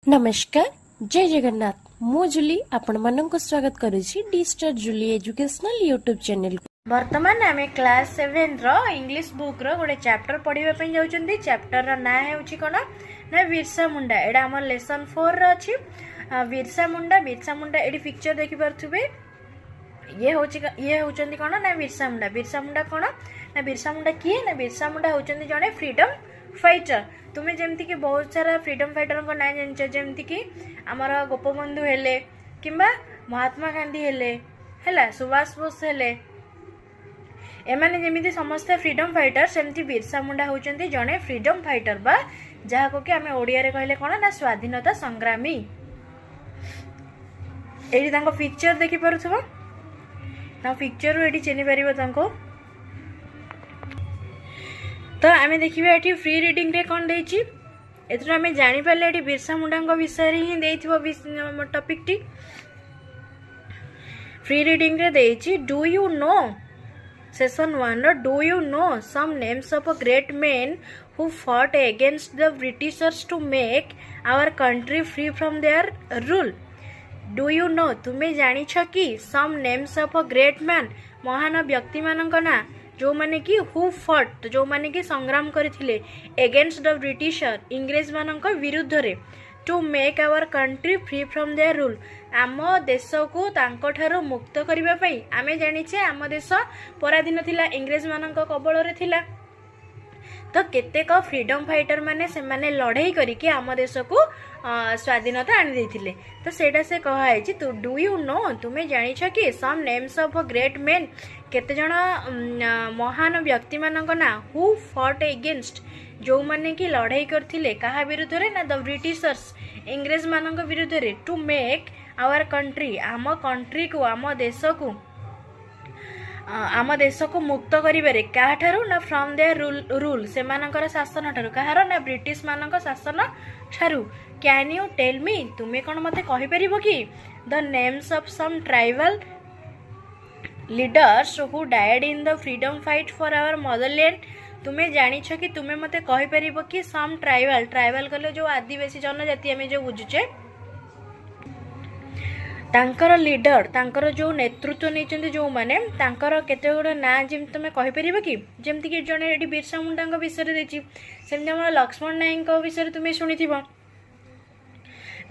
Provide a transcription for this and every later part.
नमस्कार जय जगन्नाथ मु जुली आपण मानक स्वागत करुछि डिस्टर जुली एजुकेशनल यूट्यूब चैनल। वर्तमान आम क्लास 7 रो इंग्लिश बुक रो गोटे चैप्टर पढ़िबा पई जाउछन्ती। चैप्टर रो ना हेउछि कोन ना बिरसा मुंडा। एडा हमर लेसन 4 रो अछि बिरसा मुंडा एडी पिक्चर देखि परथुबे। ये होचन्ती कोन ना बिरसा मुंडा कोन ना बिरसा मुंडा किए ना बिरसा मुंडा होचन्ती जने फ्रीडम फाइटर। तुम्हें जमती कि बहुत सारा फ्रीडम फाइटर को ना जान जमती कि आमर गोपबंधु हेले किंबा महात्मा गांधी हेले हैला सुभाष बोस हेले एमाने जेमिति समस्त फ्रीडम फाइटर सेमती बिरसा मुंडा होचंती जने फ्रीडम फाइटर बा जहा को कि आमे ओडिया रे कहले कोन ना स्वाधीनता संग्रामी। एडी तांको पिक्चर देखि परथबो ना पिक्चर रो एडी चिनि परिबो तांको। तो आमे देखिबे एठी फ्री रीडिंग रे कोन देछि एथरा आमे जानि पाले एठी बिरसा मुंडा को विषय ही देइथिबो टॉपिक टी फ्री रीडिंग रे देछि। डू यू नो सेशन 1 रो do you know some names of a great men who fought against the Britishers to make our country free from their rule. Do you know तुम्हें जानि छ कि some names of a great man महान व्यक्ति मानक ना जो माने कि हु फट जो माने कि संग्राम करथिले अगेंस्ट द ब्रिटिशर इंग्रेज मानक विरुद्ध रे to make our country free from their rule आम देश को तांको ठारो मुक्त करिबा पई आमे जानिछे आम देश पराधीन थिला इंग्रेज मानक कबल रे थिला। तो केतेक फ्रीडम फाइटर माने से माने लड़ाई करिके आम देश को स्वाधीनता आनी देथिले। तो सेटा से कहा है जी तू डू यू नो तुम्हें जानि छ कि some names of a great men केते जण महान व्यक्ति मानक ना हु फॉट अगेंस्ट जो माने कि लड़ाई करथिले कहा विरुद्ध रे ना द ब्रिटिशर्स इंग्रेज मानक विरुद्ध रे टू मेक आवर कंट्री आम कंट्री को आम देश को मुक्त करिबारे काहा ठारू ना फ्रॉम देयर रूल से मानकर शासन ठारू कहार ना ब्रिटिश मानक शासन ठारू। कैन यू टेल मी तुम्हें कौन मते कहि परिबो कि the names of some tribal leaders who died in the freedom fight for our motherland. तुम्हें जानि छ कि तुम्हें मते कहि परिबो कि सम ट्राइबल कले जो आदिवासी जनजाति आमे जो बुझुचे तांकर लीडर तांकर जो नेतृत्व नहीं जो माने तांकर केते गुडा ना जिम तुम कहि परिबो कि जेमति कि जने एडी बिरसा मुंडा विषय रे देछि सेमति हमर लक्ष्मण नायक विषय रे तुमे सुनिथिबो।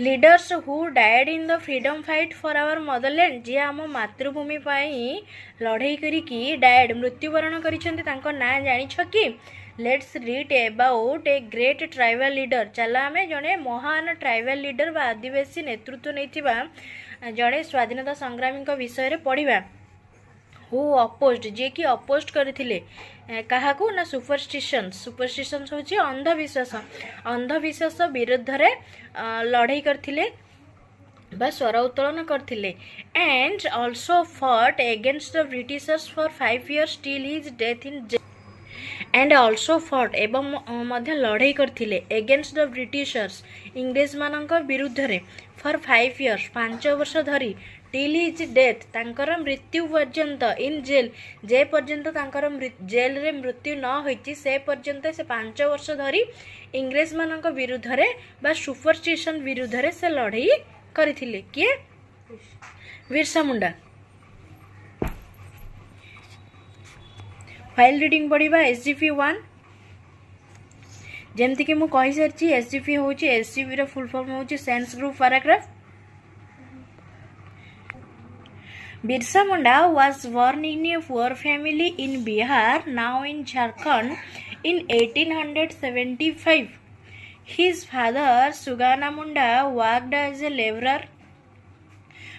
Leaders who died in the freedom fight for our motherland जे आम मातृभूमि पाई लड़ाई करिकी डाइड मृत्युवरण करिसेंती तांको ना जानि छ कि let's read about a great tribal leader. चला आमे जने महान ट्राइबल लीडर बा आदिवासी नेतृत्व नैथिबा जड़े स्वाधीनता संग्रामी विषय रे पढ़िबा हु अपोज्ड जे कि अपोज्ड करथिले काहाकू ना सुपरस्टिशंस होची अंधविश्वास विरुद्ध रे लड़ाई करथिले बा स्वर उत्तोलन करथिले and also fought against the Britishers for 5 years till his death in and also fought एवं मध्य लड़ाई करथिले अगेंस्ट द ब्रिटिशर्स इंग्रेज मानक विरुद्ध रे फॉर 5 years 5 वर्ष धरी टिल हिज डेथ तांकर मृत्यु पर्यंत इन जेल जे पर्यंत तांकर जेल रे मृत्यु न होइची से पर्यंत से 5 वर्ष धरी इंग्रेज मानक विरुद्ध रे बा सुपरस्टिशन विरुद्ध रे से लड़ाई करथिले किए Birsa Munda. File reading पढ़िबा SGP 1 जेमति कि मु कहि सरची एसजीपी होची एसजीपी रो फुल फॉर्म होची sense group paragraph. Birsa Munda was born in a poor family in Bihar, now in Jharkhand, in 1875. His father, Sugana Munda, worked as a laborer.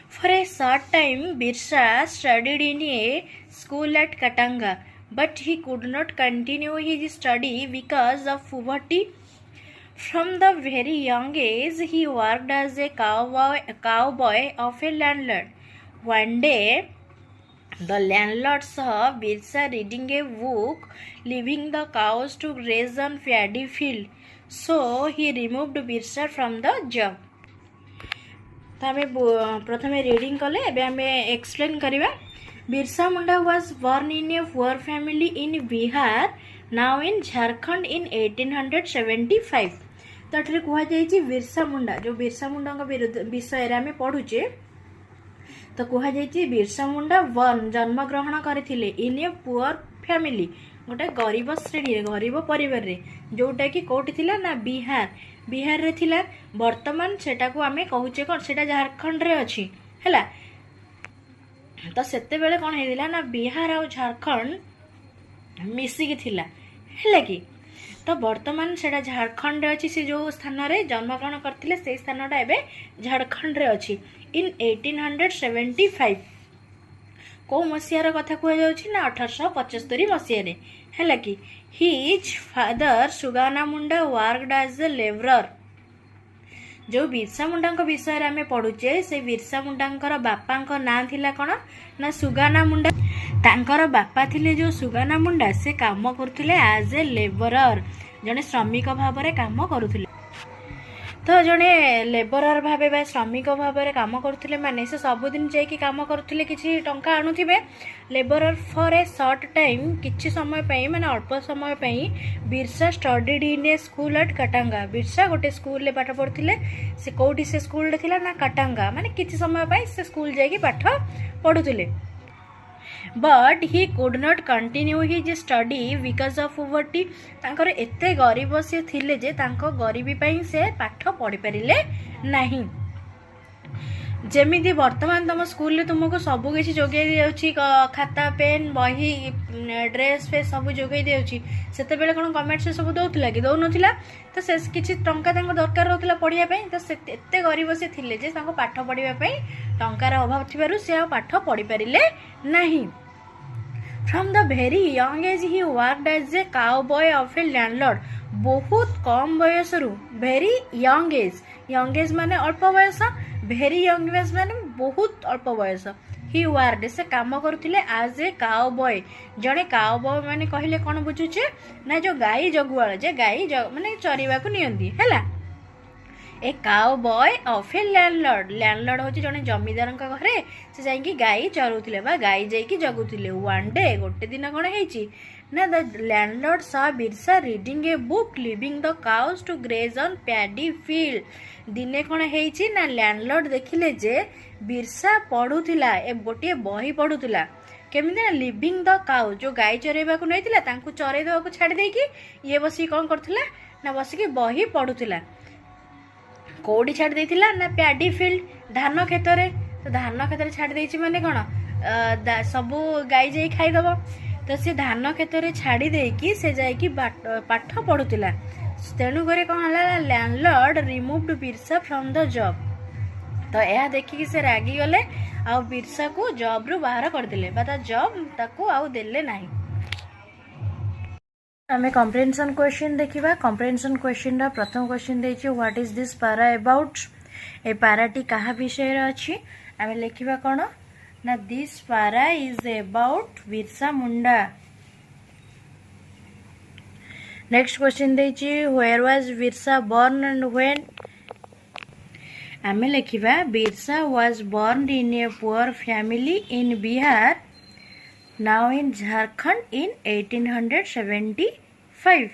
For a short time, Birsa studied in a school at Katanga, but he could not continue his study because of poverty. From the very young age, he worked as a cowboy of a landlord. One day, the landlord saw Birsa reading a book, leaving the cows to graze on paddy field. So he removed Birsa from the job. तो आमे प्रथमे reading कले एबे आमे explain करिबा। Birsa Munda was born in a poor family in Bihar, now in Jharkhand in 1875. तो ये कहुई बिरसा मुंडा जो बिरसा मुंडा विषय आम पढ़ुचे तो कहुई बिरसा मुंडा वन जन्म ग्रहण करथिले इन ए पुअर फैमिली गोटे गरीब श्रेणी गरीब परिवार रे जोटा कि कोठी थिला ना बिहार रे थिला वर्तमान सेटा को आमे कहूचे कोन सेटा झारखंड रे अछि हैला तो सेते बेले कोन हेदिला ना बिहार और झारखंड मिसिकी थिला हैला कि तो वर्तमान सेटा झारखंड रे अछि से जो स्थान रे जन्मग्रहण करथिले से स्थानटा एबे झारखंड रे अछि इन 1875 को मसीहार कथा कह जाउछि ना 1875 मसीहा रे हैला कि his father Sugana Munda worked as a labourer जो बिरसा मुंडा विषय आम पढ़ुचे से बिरसा मुंडा बापा ना थिला कौन ना सुगाना मुंडा तांकर बापा थिले जो सुगाना मुंडा से काम करुले एज ए लेबरर जड़े श्रमिक भाव में काम करुले तो जड़े लेबरर भाव बा श्रमिक भाव में काम करुले माने से सबुदिन जाइए काम करुले किसी टंका आणुथिबे labourer for a short time किछि समय पई माने अल्प समय पई Birsa studied in a school at Katanga Birsa गोटे स्कूल रे पाठ पढ़ुथिले से कोठी से स्कूल रे थिला ना कटांगा माने किछि समय पई से स्कूल जाइए पाठ पढ़ुथिले but he could not continue his study because of poverty तांकर एते गरीब से थिले जे तांको गरीबी पई से पाठ पढ़ी परिले नाही जेमिति वर्तमान तुम स्कूल रे तुमको सब किसी जोगे दिउछि खाता पेन बही ड्रेस पे सब जोगे दिउछि सेते बेले कोन गवर्नमेंट से सब दउतला कि दउ नथिला तो से किछि टंका तांको दरकार रहउतला पढिया पई तो से एते गरीब से थिले जे तांको पाठ पढिबा पई टंकार अभाव थिबारु से आ पाठ पढी परिले नाही from the very young age he worked as a cowboy of a landlord बहुत कम बयस रु वेरी यंग एज माने अल्प बयस भेरी यंग एज माने बहुत अल्प बयस ही वर्कड से काम करुथिले एज ए काउबॉय जड़े काउबॉय माने कहले कोन बुझुचे ना जो गाई जगुआल जे गाई माने चरीवा को नियंती हैला ए काउबॉय ऑफ ए लैंडलॉर्ड होची जने जमीदार घरे से जाइकी गाई चरुथिले बा गाई जाइकी जगुथिले वन डे गोटे दिन कोन हेची ना द लैंडलॉर्ड सा Birsa reading a book leaving the cows to graze on paddy field दिने कोन हेची ना लैंडलॉर्ड देखिले जे बिरसा पढुथिला ए गोटे बही पढुथिला केमिति ना लिविंग द काउ जो गाई चरेबा को नैतिला तांकु चरे देबा को छाडी देकी ये बसी कोन करथिला ना बसी बही पढुथिला कोडी छाड़ देथिला ना पैडी फील्ड धान खेत रे तो धान खेत रे छाड़ देछि माने कोन सब गाई जाई खाई दबो तो से धान खेत रे छाड़ी देकी से जाई की पाठ पढुतिला तेणु करे कोन हला landlord removed Birsa from the job तो यह देखिकी से रागी गले आ बिरसा को जॉब रु बाहर कर देले बा जॉब ताको आउ देले नाही आमे कॉम्प्रिहेंशन क्वेश्चन देखिबा कॉम्प्रिहेंशन क्वेश्चन रा प्रथम क्वेश्चन देछि what is this para about ए पैराटी कहा विषय रा अछि आमे लिखिबा कोन ना this para is about Birsa Munda next question देछि where was Birsa born and when आमे लिखिबा Birsa was born in a poor family in Bihar now in Jharkhand in 1875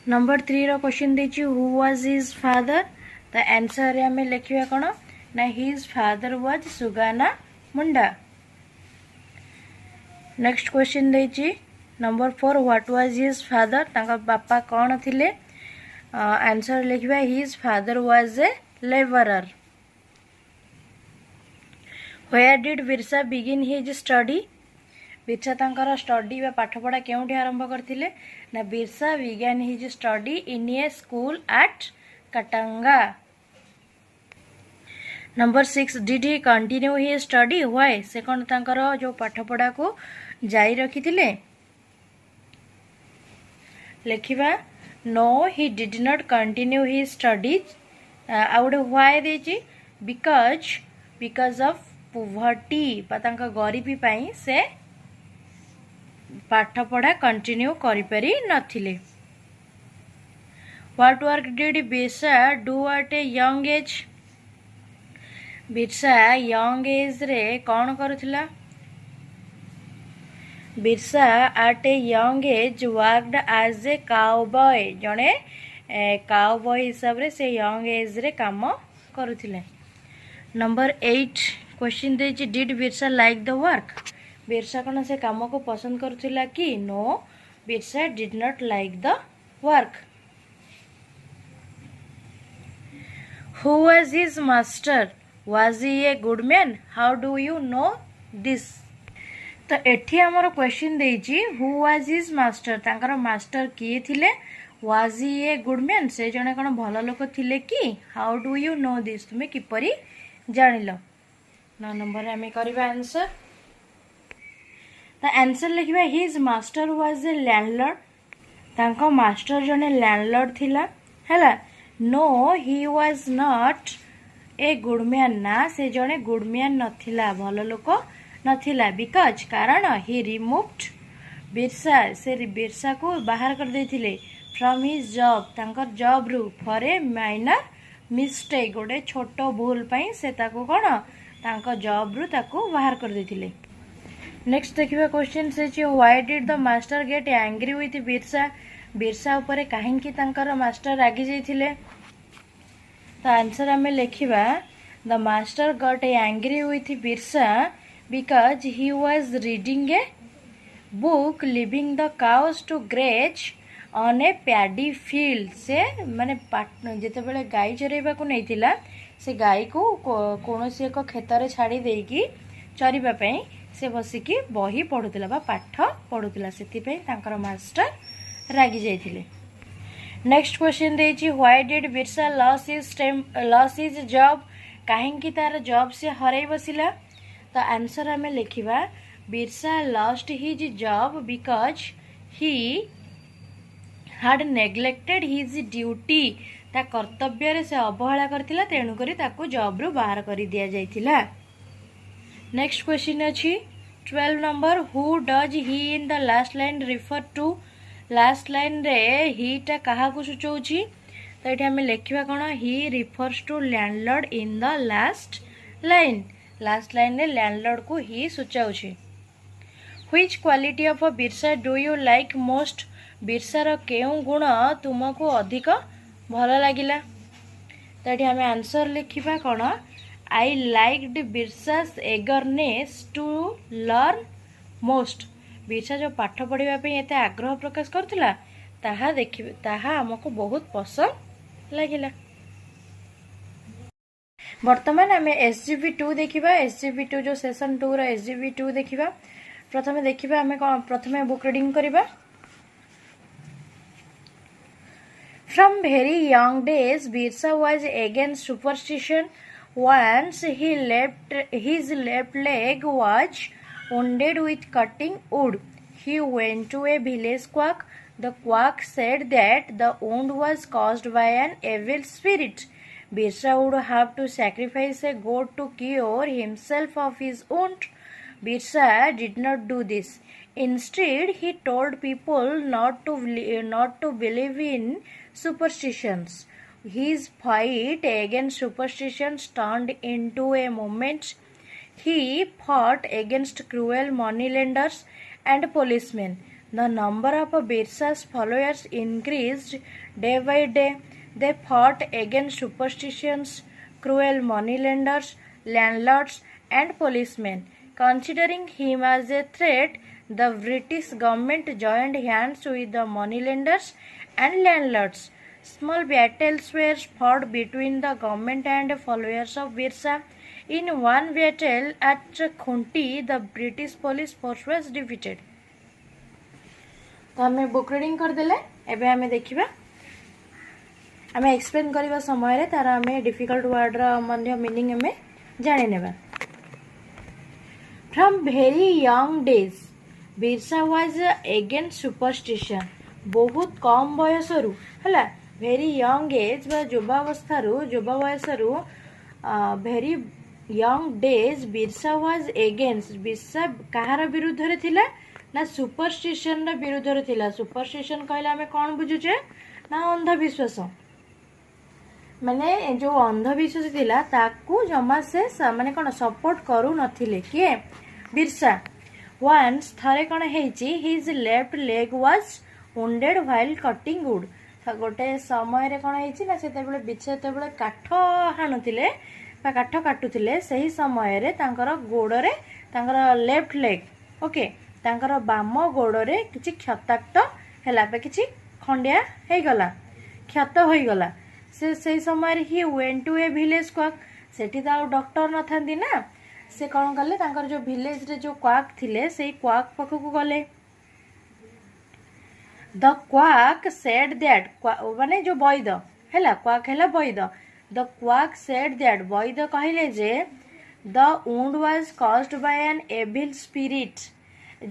number 3 रो क्वेश्चन देछि who was his father the answer रे हमें लिखिबा कोन ना his father was Sugana Munda next question देछि number 4 what was his father ताका बापा कोन थिले आंसर लिखिबा his father was a laborer Where did Birsa begin his study? Birsa तांकर स्टडी व पाठपढ़ा केउठी आरंभ करथिले ना Birsa began his study in a school at Katanga. Number 6 did he continue his study? Why? से कोन तांकर जो पाठपढ़ा को जारी रखिथिले लिखिबा No he did not continue his studies. आउड why देछि because of poverty तांका गरीबी पाई से पाठ पढ़ा कंटिन्यू करि परि नथिले What work did Birsa do at a young age Birsa young age रे कोन करूथिला Birsa at a young age worked as a cowboy जड़े काउबॉय हिसाब रे से यंग एज रे काम करुथिले। नंबर 8 क्वेश्चन देछि did Birsa like the work Birsa कौन से काम को पसंद करुथिला कि no Birsa did not like the work. Who was his master? Was he a good man? How do you know this? तो एठी हमर क्वेश्चन देछि हु वाज हिज मास्टर तांकर मास्टर किए थिले was he a good man से जने कोन भलो लोक थिले कि how do you know this तुमे किपरि जानिलो। 9 नंबर हमें करबा आंसर द आंसर लिखबा his master was a landlord तांको मास्टर जने लैंडलॉर्ड थिला हैला। No he was not a good man ना से जने गुड मैन नथिला भलो लोक नथिला बिकॉज कारण ही रिमूव्ड बिरसा से बिरसा को बाहर कर देथिले फ्रॉम हिज जॉब तांकर जॉब रु फॉर ए माइनर मिस्टेक गोटे छोट भूल पई से ताको कोन तांको जॉब रु ताको बाहर कर देथिले। नेक्स्ट देखिबा क्वेश्चन से why did the master get angry with Birsa Birsa ऊपर काहेकि तांकर मास्टर रागी जाइथिले। तो आंसर हमें लिखिबा the master got angry with Birsa because he was reading a book leaving the cows to graze on a paddy field से माने जेते बेले गाई चरेबा को नैथिला से गाई को कोनोसी एक खेतर छाड़ी देकी चरिबा पई से बसिकी बही पढुतिला बा पाठ पढुतिला सेति पई तांकर मास्टर रागी जाइथिले। नेक्स्ट क्वेश्चन देछि why did Birsa lose his job काहेकि तार जॉब से हराई बसिला। तो आंसर हमें लिखिबा Birsa lost his job because he had neglected his duty ता कर्तव्य रे से अवहेला करथिला तेणु करी ताको जॉब रु बाहर करी दिया जाइथिला। नेक्स्ट क्वेश्चन अछि 12 number who does he in the last line refer to last line रे ही ता कहा को सूचौछि। तो एठी हमें लिखिबा कोन he refers to landlord in the last line last line रे लैंडलॉर्ड को ही सूचाउछि। Which quality of a Birsa do you like most Birsa रो केउ गुण तुमको अधिक भल लागिला। तो एठी हमें आंसर लिखिबा कोन I liked Birsa's eagerness to learn most Birsa जो पाठ पढ़िबा पे एते आग्रह प्रकाश करथिला ताहा देखिबे ताहा हमको बहुत पसंद लागिला। वर्तमान आम SGP2 देखा SGP2 जो सेशन 2 SGP2 देखा प्रथमे देखा आम कौन प्रथमे बुक रीडिंग करवा। From very young days Birsa was against superstition once his left leg was wounded with cutting wood. He went to a village quack. The quack said that the wound was caused by an evil spirit. Birsa would have to sacrifice a goat to cure himself of his wound. Birsa did not do this. Instead, he told people not to believe in superstitions. His fight against superstitions turned into a movement. He fought against cruel moneylenders and policemen. The number of Birsa's followers increased day by day. They fought against superstitions, cruel moneylenders, landlords, and policemen. Considering him as a threat, the British government joined hands with the moneylenders and landlords. Small battles were fought between the government and followers of Birsa. In one battle at Khunti, the British police force was defeated. तो हमें book reading करदेले एबे हमें देखिबा हमें explain करबा समय रे तारा हमें डिफिकल्ट वर्ड रा मध्य मीनिंग हमें जानि नेबा। From very young days Birsa was against superstition बहुत कम बयस रु हला वेरी यंग एज बा युवा अवस्था रु युवा बयस रु very young days Birsa was against Birsa कहार विरुद्ध रे थिला ना सुपरस्टिशन रा विरुद्ध रे थिला। सुपरस्टिशन कहले हमें कोन बुझुचे ना अंधविश्वास माने जो अंधविश्वास थिला ताकू जमा से माने कोन सपोर्ट करू नथिले किए बिरसा। once थरे कौन हेची his left leg was wounded while cutting wood गोटे समय रे कौन हेची ना सेतेबेले बिछेतेबेले काठ हाणुतिले बा काठ काटुतिले सही समय रे तांकर गोड़रे तांकर लेफ्ट लेग ओके तांकर बाम गोड़रे किछि क्षताक्त हैला बे किछि खंडिया हे गला क्षत होई गला से समय रे he went to a village quack सेठी तो डॉक्टर न थांदी ना से कौन कले तांकर जो विलेज रे जो क्वाक थिले सेई क्वाक पाखकु गले द क्वाक सेड दैट माने जो वैद हैला क्वाक हैला वैद द क्वाक सेड दैट वैद कहले जे the wound was caused by an evil spirit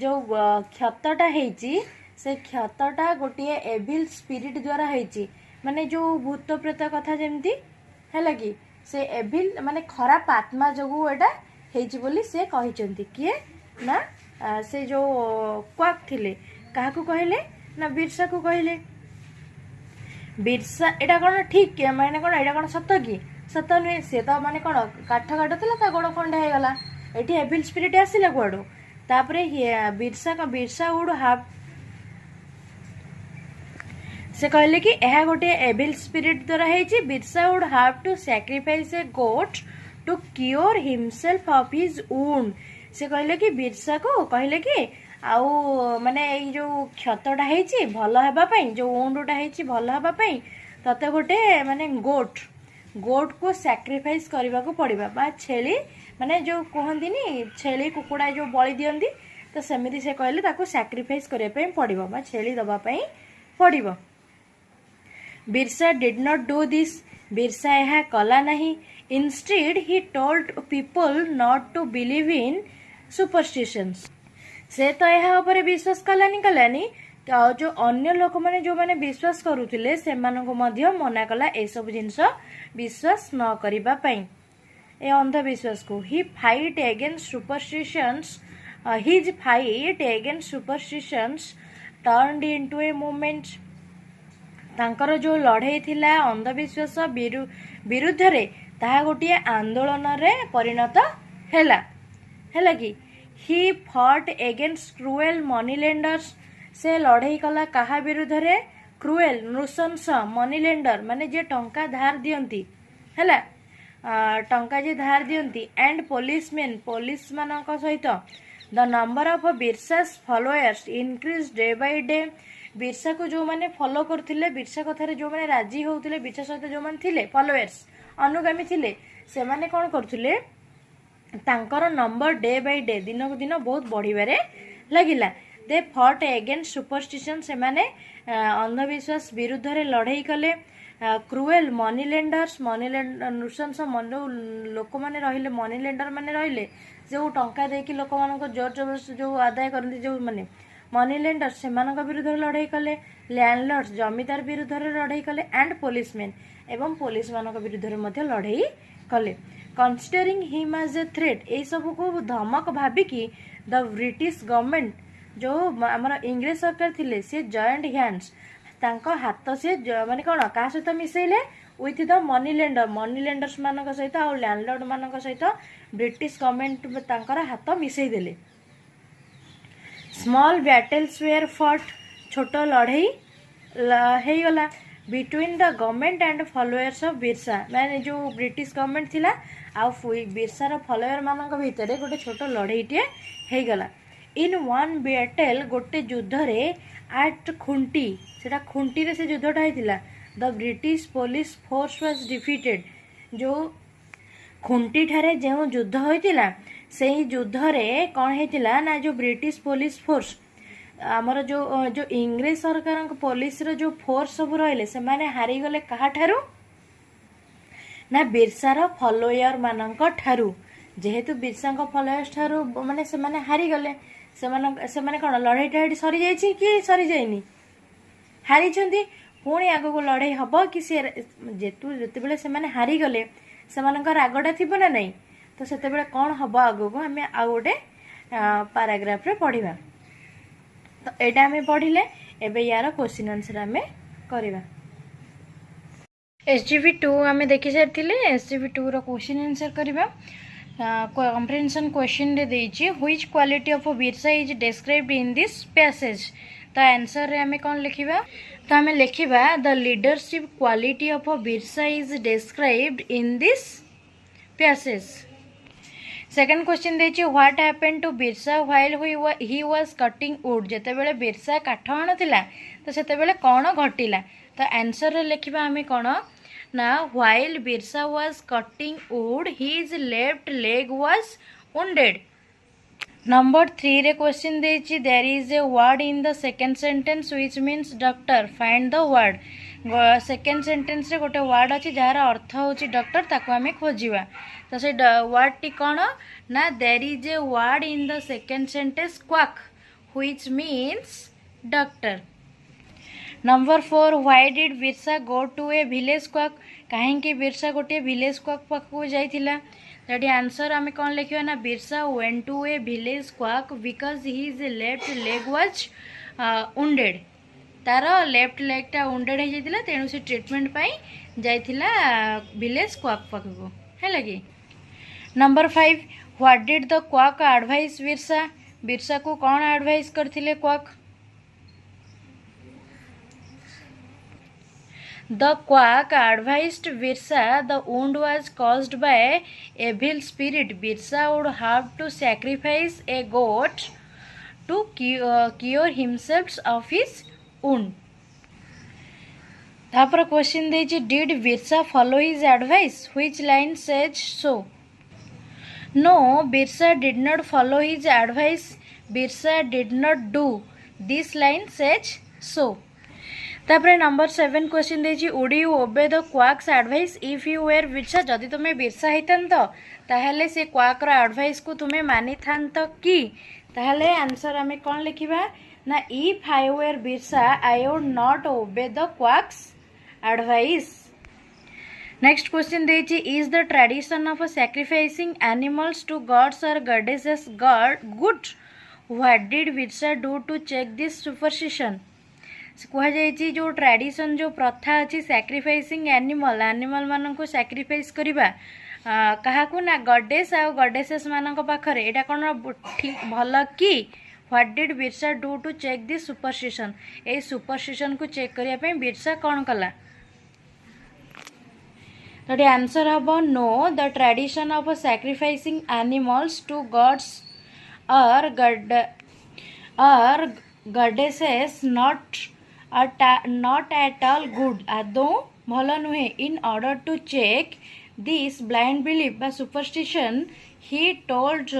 जो क्षतटा हेची से क्षतटा गोटे एविल स्पिरिट द्वारा हेची माने जो भूत प्रेत कथा जेमती हैला कि से एविल माने खराब आत्मा जोगु एटा हेची बोली से कहिचंती किए ना से जो क्वाक थिले काहाकू कहले ना बिरसा को कहले बिरसा एटा कोन ठीक के माने कोन एटा कोन सत्य की सत्य नुहे से तो माने कोन काठ काटतला ता गोड़ खंडा हे गला एठी एविल स्पिरिट आसिला गोड़ तापरे बिरसा वुड हाव से कहले कि यह गोटे एविल स्पिरिट द्वारा हेची Birsa would have to sacrifice a goat to cure himself of his wound से कहले कि बिरसा को कहले कि आउ माने ए जो क्षतटा हेची भलो हेबा पई जो वुंडटा हेची भलो हेबा पई तते गोटे माने गोट को सैक्रिफाइस करबा को पड़िबा बा छेली माने जो कहंदिनी छेली कुकुडा जो बलि दियंदी तो सेमिति से कहले ताको सैक्रिफाइस करे पई पड़िबो बा छेली दबा पई पड़िबो Birsa did not do this Birsa यह कला नहीं instead he told people not to believe in superstitions से तो यह ऊपर विश्वास कलानी तो जो अन्य लोक माने जो माने विश्वास करूथिले सेमानको मध्य मना कला ए सब जिंस विश्वास न करिबा पई ए अंधविश्वास को ही fight against superstitions his fight against superstitions turned into a movement तांकर जो लड़ाई थिला अंधविश्वास विरुद्ध रे ताहा गोटे आंदोलन रे परिणत हैला हैला कि he fought against cruel money lenders से लड़ाई कला कहा विरुद्ध रे क्रुएल नृशंस मनी लेंडर माने जे टंका धार दियंती हैला टंका जे धार दियंती एंड पुलिसमैन पुलिस मानक सहित the number of Birsa's followers increase day by day Birsa को जो माने फॉलो करथिले बिरसा कथारे जो माने राजी होउथिले बिरसा सहित जो माने थिले फॉलोअर्स अनुगामी थिले से माने कोन करथिले तांकर नंबर डे बाय डे दिन को दिन बहुत बढ़िबारे लागिला दे फॉट अगेंस्ट सुपरस्टिशन से माने अंधविश्वास विरुद्ध रे लड़ाई कले क्रुएल मनी लेंडर्स नृशंस लोक माने रहिले मनी लेंडर माने रहिले जो टंका देकी लोक मानको जोर जबरदस्त जो आदाय करନ୍ତି जो माने मनी लेंडर से विरुद्ध लड़ाई कले लैंडलॉर्ड्स जमीदार विरुद्ध लड़ाई कले एंड पुलिसमैन एवं पुलिस मानक विरुद्ध लड़ाई कले considering him as a threat ए सब को धमक भाबिकी द ब्रिटिश गवर्नमेंट जो आमर इंग्लिश सरकार थिले से जॉइंट हैंड्स तांको हाथ से माने कोन का सहित मिसेले विथ द मनी लेंडर्स मानक सहित और लैंडलॉर्ड मानक सहित ब्रिटिश गवर्नमेंट तांकर हाथ मिसई देले स्मॉल बैटल्स वेयर फॉट छोट लड़ाई हे गला between the government and followers of Birsa माने जो ब्रिटिश गवर्नमेंट थिला आ बिरसार फॉलोअर मानक भितर गोटे छोट लड़ाईटे हे गला इन वन बैटल गोटे युद्ध रे एट खुंटी सेटा खुंटी रे से युद्धटा हेतिला the British police force was defeated जो खुंटी ठारे जो युद्ध होइतिला सेही युद्ध रे कोन हेतिला ना जो ब्रिटिश पुलिस फोर्स आमर जो इंग्लिश सरकार पुलिस रो जो फोर्स सब रहिले से माने हारी गले कहा ठारू ना बिरसार फॉलोअर मानक ठारू जेहेतु बिरसा फॉलोअर्स ठारू माने से माने हारी गले से माने कोन लड़ाईटा सरी जाइछि कि सरी जाइनी हारी छंती पुणी आगो को लड़ाई हबो कि से जेते बेले से माने हारी गले से मानकर रागडा थिबो ना नहीं तो सेते बेले कोन हबो आगो को हमें आ गोटे पैराग्राफ रे पढिबा तो एटा हमें पढ़िले एबे यार क्वेश्चन आंसर हमें करबा एसजीबी 2 हमें देखि सारथिले एसजीबी 2 रो क्वेश्चन आंसर करबा comprehension question रे देइछि which quality of Birsa is described in this passage। तो आंसर रे हमें कौन लिखिबा, तो हमें लिखिबा the leadership quality of Birsa is described in this passage। Second question देछि what happened to Birsa while he was cutting wood. जेतेबेले बिरसा काठ आणुथिला तो सेतेबेले कौन घटिला, तो आंसर रे लिखिबा हमें कौन ना while Birsa was cutting wood his left leg was wounded. Number 3 रे क्वेश्चन देछि there is a word in the second sentence which means doctor find the word. Second sentence रे गोटे वर्ड अछि जार अर्थ होछि डॉक्टर, ताको हमें खोजिबा। तो से वर्ड टी कौन ना there is a word in the second sentence quack which means doctor. Number 4 why did Birsa go to a village quack. कहीं बिरसा गोटे विलेज क्वाक पाखु जाइथिला, तो आंसर आम कौन लिखा ना Birsa went to a village quack because his left leg was wounded. तार left leg टा wounded हो जाइतिला, तेणु से ट्रीटमेंट पाई जाइथिला विलेज क्वाक पाखु है लगी। Number 5 what did the quack advise Birsa. Birsa को कौन एडवाइस करथिले quack. The quack advised Birsa the wound was caused by evil spirit. Birsa would have to sacrifice a goat to cure himself of his wound. तापर question देछि did Birsa follow his advice? Which line says so? No, Birsa did not follow his advice. Birsa did not do. This line says so. तापर number 7 question देछि would you obey the quack's advice if you were Birsa. जदि तुमे बिरसा हेतन तो ताहले से quack रो advice को तुमे मानि थान तो की, ताहले आंसर हमें कौन लिखिबा ना if I were Birsa I would not obey the quack's advice. Next question देछि is the tradition of sacrificing animals to gods और goddesses god good. What did Birsa do to check this superstition. कहुई जो tradition जो प्रथा अच्छी sacrificing animal animal मान को sacrifice करवा क्या ना गॉडेस आ गॉडेसेस मान पाखरे एटा कौन ठीक भल कि। What did Birsa do to check this superstition. ए सुपरस्टिशन को चेक करने बिरसा कौन कला, तो आंसर हम no the tradition of sacrificing animals to gods और goddesses not at all good आदौ भल नुहे। In order to check this blind belief बा superstition he told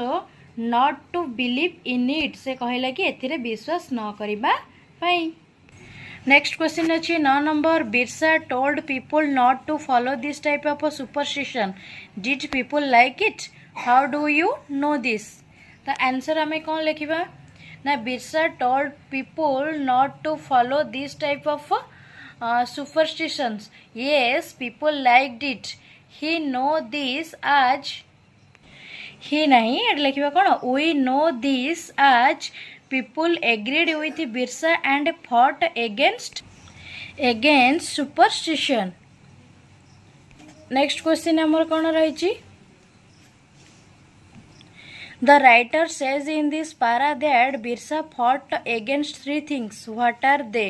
not to believe in it. से कहला कि एथिरे विश्वास न करिबा पई। नेक्स्ट क्वेश्चन अच्छी 9 number Birsa told people not to follow this type of superstition. Did people like it. How do you know this. तो आंसर हमें कौन लिखिबा ना Birsa told people not to follow this type of superstitions. Yes, people liked it. He know this as he नहीं eight लिखा कौन we know this as people agreed with Birsa and fought against superstition. Next question हमर कौन रही। The writer says in this para that Birsa fought against 3 things. What are they?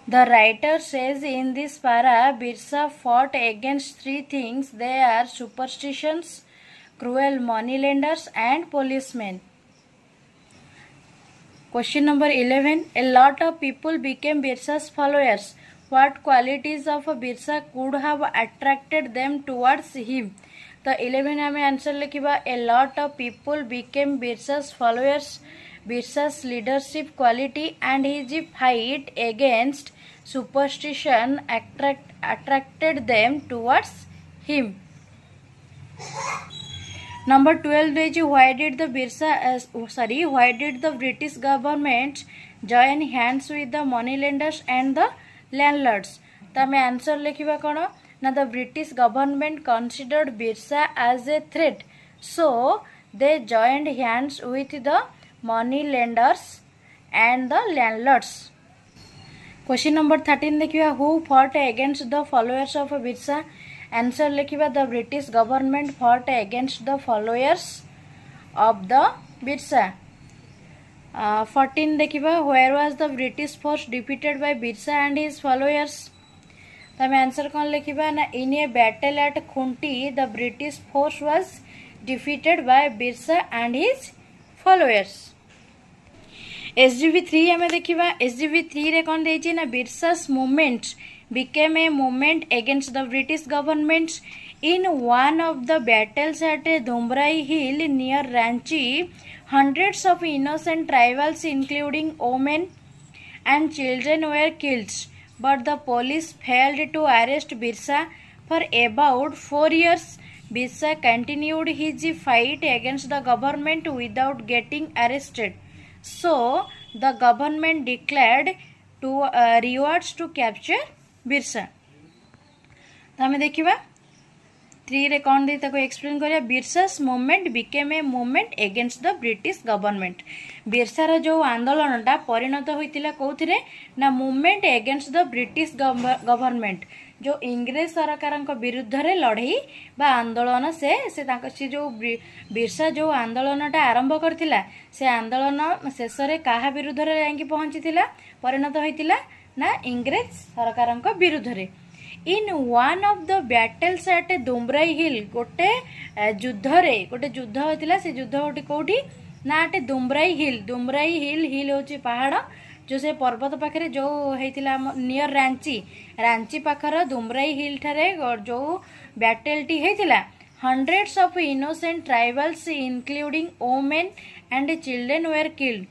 The writer says in this para Birsa fought against 3 things. They are superstitions, cruel moneylenders and policemen. Question number 11. A lot of people became Birsa's followers. What qualities of Birsa could have attracted them towards him? तो 11 हमें answer लिखा a lot of people became Birsa's followers. Birsa's leadership quality and his fight against superstition attracted them towards him. Number 12 why did the British government join hands with the money lenders and the landlords. तो हमें answer लिखा कौन ना the British government considered Birsa as a threat, so they joined hands with the money lenders and the landlords. Question number 13 देखिए who fought against the followers of Birsa। Answer लिखिबा the British government fought against the followers of the Birsa. 14 देखिबा where was the British force defeated by Birsa and his followers. तो आम answer कौन लिखिबा ना in a battle at Khunti the British force was defeated by Birsa and his followers. SGV3 आम देखा SGV3 रे कौन देछि ना Birsa's movement became a movement against the British government in one of the battles at Dombrai Hill near Ranchi. Hundreds of innocent tribals including women and children were killed, but the police failed to arrest Birsa for about 4 years. Birsa continued his fight against the government without getting arrested. So the government declared to rewards to capture Birsa. तो आम देखा 3 रे कौन दे ताको explain करिया Birsa's movement became a movement against the British government. बिरसार जो आंदोलनटा परिणत होइतिला कोथिरे ना movement against the British government, जो इंग्रेज सरकार विरुद्ध रे लड़ई बा आंदोलन से जो बिरसा जो आंदोलनटा आरंभ करथिला से आंदोलन शेष रे काहा विरुद्ध रे जांकी पहुंचीतिला परिणत होइतिला ना इंग्रेज सरकार विरुद्ध रे। In one of the battles at Dombari hill गोटे युद्ध होता से युद्ध गोटे कौटी ना एट डोम्ब्राई हिल हिल होची पहाड़ जो से पर्वत पाखे जो होता नियर रांची पाखर डोम्ब्राई हिल ठारे जो बैटल टी होता hundreds of innocent tribals including women and children were killed.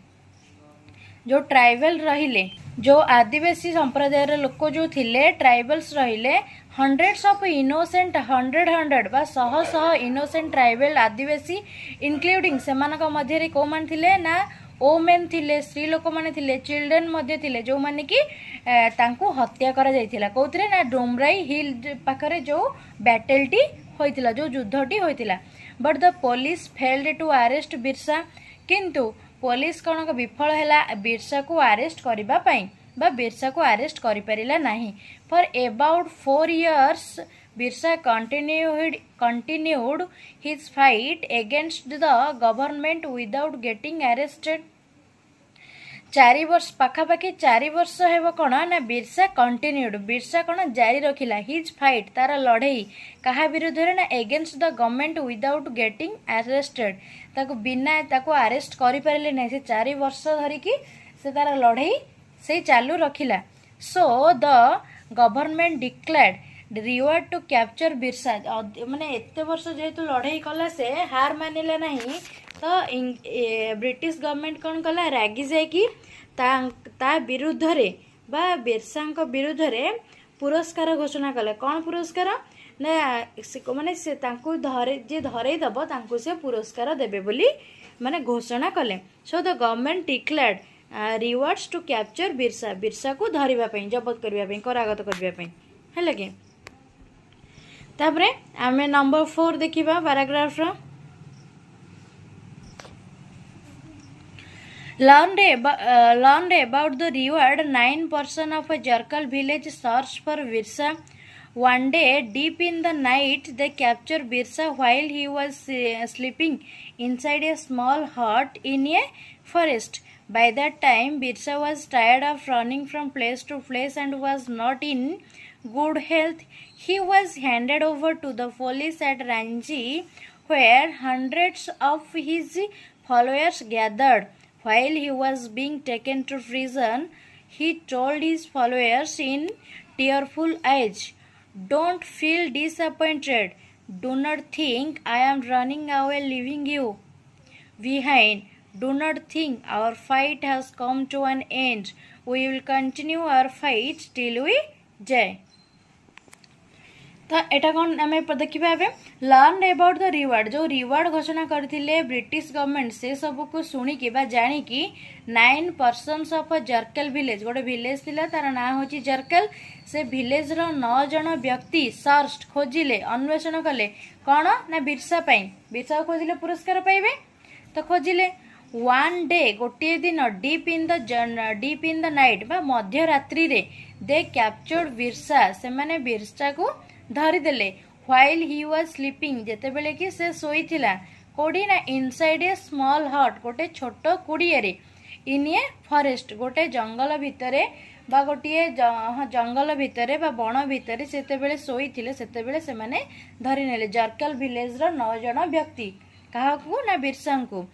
जो ट्राइबल रहिले जो आदिवासी संप्रदायर लोक जो थिले ट्राइबल्स रहिले हंड्रेड्स ऑफ इनोसेंट हंड्रेड बा शह इनोसेंट ट्राइबल आदिवासी इंक्लूडिंग सेमानक मध्य को मान थिले ना ओमेन थिले स्त्री लोक माने थिले चिल्ड्रेन मध्य थिले जो माने कि तांको हत्या करा जायथिला कोथरे ना डोम्ब्राई हिल पाखरे जो बैटलटी होइतिला जो युद्धटी होइतिला। But the police failed to arrest Birsa, किंतु पुलिस कौन विफल है बिरसा को अरेस्ट करिबा पई बा बिरसा को अरेस्ट करि परिला नाही। For about 4 years Birsa continued his fight against the government without getting arrested। 4 वर्ष पाखापाखि 4 वर्ष हेब कौन ना बिरसा कंटिन्यूड बिरसा कौन जारी रखिला हिज फाइट तार लड़ई कहा विरुद्ध ना against the government without getting arrested ताको बिना ताको अरेस्ट करि परिले नै से 4 वर्ष धरिकी से तार लड़ई से चालू रखिला। So the government declared reward to capture Birsa माने एते वर्ष जेतु लड़ई कला से हार मानिला नहीं तो ब्रिटिश गवर्नमेंट कौन कला रागी जाए कि ता विरुद्ध रे बा बिरसा विरुद्ध रे पुरस्कार घोषणा कले। कौन पुरस्कार ना माने से तांको धरे दब तांको से पुरस्कार देबे बोली माने घोषणा कले। So the government declared rewards to capture Birsa को धरिबा पई जबत करबा पई करागत करबा पई हेले कि। तापरे आमे नंबर 4 देखिबा पैराग्राफ रो learned about the reward 9 person of a Jarkal village searched for Birsa. One day, deep in the night, they captured Birsa while he was sleeping inside a small hut in a forest. By that time, Birsa was tired of running from place to place and was not in good health. He was handed over to the police at Ranchi, where hundreds of his followers gathered. While he was being taken to prison, he told his followers in tearful eyes, "Don't feel disappointed. Do not think I am running away leaving you behind. Do not think our fight has come to an end. We will continue our fight till we die." तो एटा कौन आम देखा learn about the reward जो reward घोषणा करथिले British government से सब को शुणिकी जाणिकी 9 पर्सन्स ऑफ जर्कल विलेज गोटे विलेज थिला तार ना होची जर्कल से विलेज रो 9 जन व्यक्ति सर्च खोजिले अन्वेषण कले कौन ना बिरसा खोजिले पुरस्कार पाइबे तो खोजिले। वन डे गोटे दिन डीप इन द नाइट बा मध्य रात्रि रे दे कैप्चर्ड बिरसा से माने बिरसा को धरिदेले व्हाइल ही वाज स्लीपिंग जेतेबेले कि से सोईथिला कोडी ना इनसाइड ए स्मॉल हट गोटे छोट कुड़िए इन ए फॉरेस्ट गोटे जंगल भितरे बा गोटे जंगल भितरे बा बण भितरे सेतेबेले सोईथिले सेतेबेले से माने धरि नेले जर्कल विलेज रो 9 जण व्यक्ति काहाकू ना बिरसा को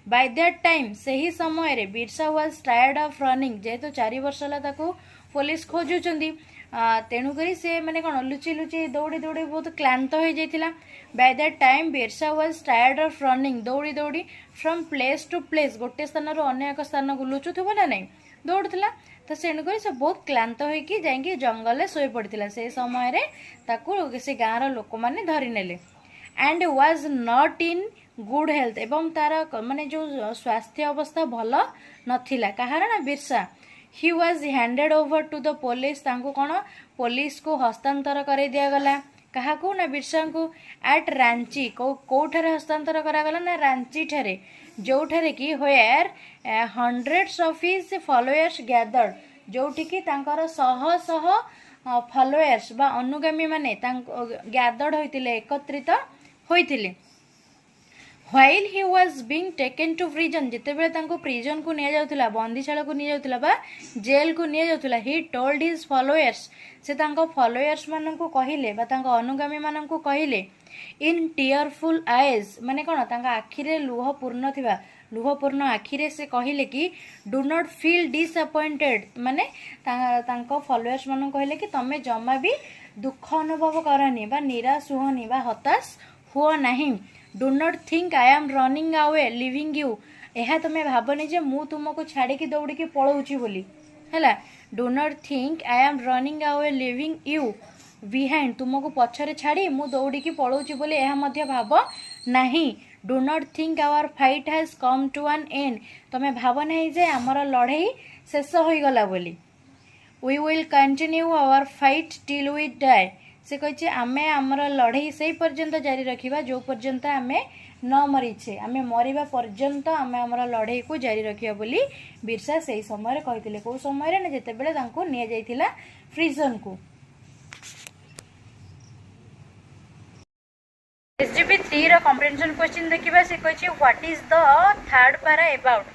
बाय दैट टाइम सही समय रे Birsa was tired of running जेहेतु 4 वर्ष ला ताको पुलिस खोजुचंदी तेणुक से मैंने कौन लुचि लुचि दौड़ी दौड़ी बहुत क्लांत हो जाता by that time Birsa was tired of running दौड़ी दौड़ी फ्रॉम प्लेस टू प्लेस गोटे स्थान अन्य एक स्थान को लुचुथुब ना नहीं दौड़ूला तो तेणुक से बहुत क्लांत होइकी जाइकी जंगल शोई पड़ता से समय रे ताकू से गाँव लोक मैंने धरी नेले and was not in good health एवं तार माने जो स्वास्थ्य अवस्था भल नथिला कहार ना Birsa he was handed over to the police तांको कौन पुलिस को हस्तांतर कर दिगला क्या ना बिरसा को एट रांची कौठारे हस्तांतर करागला ना रांची ठारे जो ठारे कि होयर hundreds of his followers gathered जोठिकी तांकर शह शह फॉलोअर्स बा अनुगामी माने गैदर्ड होइतिले एकत्रित होइतिले while he was being taken to prison जितेबेले तांको प्रिजन को निया जाउथिला बंदीशाला को निया जाउथिला बा जेल को निया जाउथिला ही टोल्ड हिज फॉलोअर्स से तांको फॉलोअर्स मानन को कहिले बा तांको अनुगामी मानन को कहिले इन टीयरफुल आईज माने कोन तांका आखि रे लुहपूर्ण आखि रे से कहिले कि डू नॉट फील डिसअपॉइंटेड माने तांको फॉलोअर्स मानन कहिले कि तमे जमा भी दुख अनुभव करनी बा निराश हुअनी बा हताश हुआ नहीं do not think I am running away living you यह तुम्हें भावनी जे मु तुमको छाड़ी दौड़ी पलाऊँगी बोली है do not think I am running away living you behind तुमको पछरे छाड़ी मु दौड़ी पलाऊँगी बोली यह मध्य भाव नहीं do not think our fight has come to an end तुम्हें भाव नहीं जे आमर लड़ाई शेष हो गला बोली we will continue our fight till we die से कही आमे आमर लड़ाई से पर्यंत जारी रखिबा जो पर्यंत आमे न मरीछे आमे मरिबा पर्यंत आमे आमर लड़ाई को जारी रखिबा बोली बिरसा से समय कहिथिले को समय रे जेते बेले तांको निया जाइथिला प्रिजन को एसजीपी 3 रो कॉम्प्रिहेंशन क्वेश्चन देखिबा से कहि what is the third para about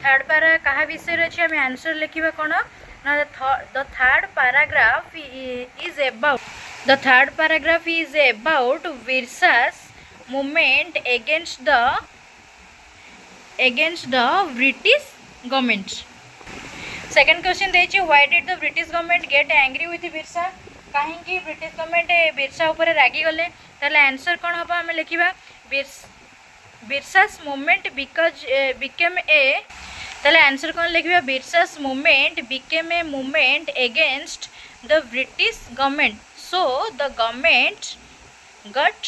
third para कहा विषय रे छै हम आंसर लिखिबा कोन ना the third paragraph is about The third paragraph is about Birsa's movement against the British government. Second question देछि why did the British government get angry with Birsa? काहे कि British government बिरसा ऊपर रागी गले ताले आंसर कोन हबा हम लिखिबा Birsa's movement became a ताले answer cone लिखिबा Birsa's movement became a movement against the British government. So the government got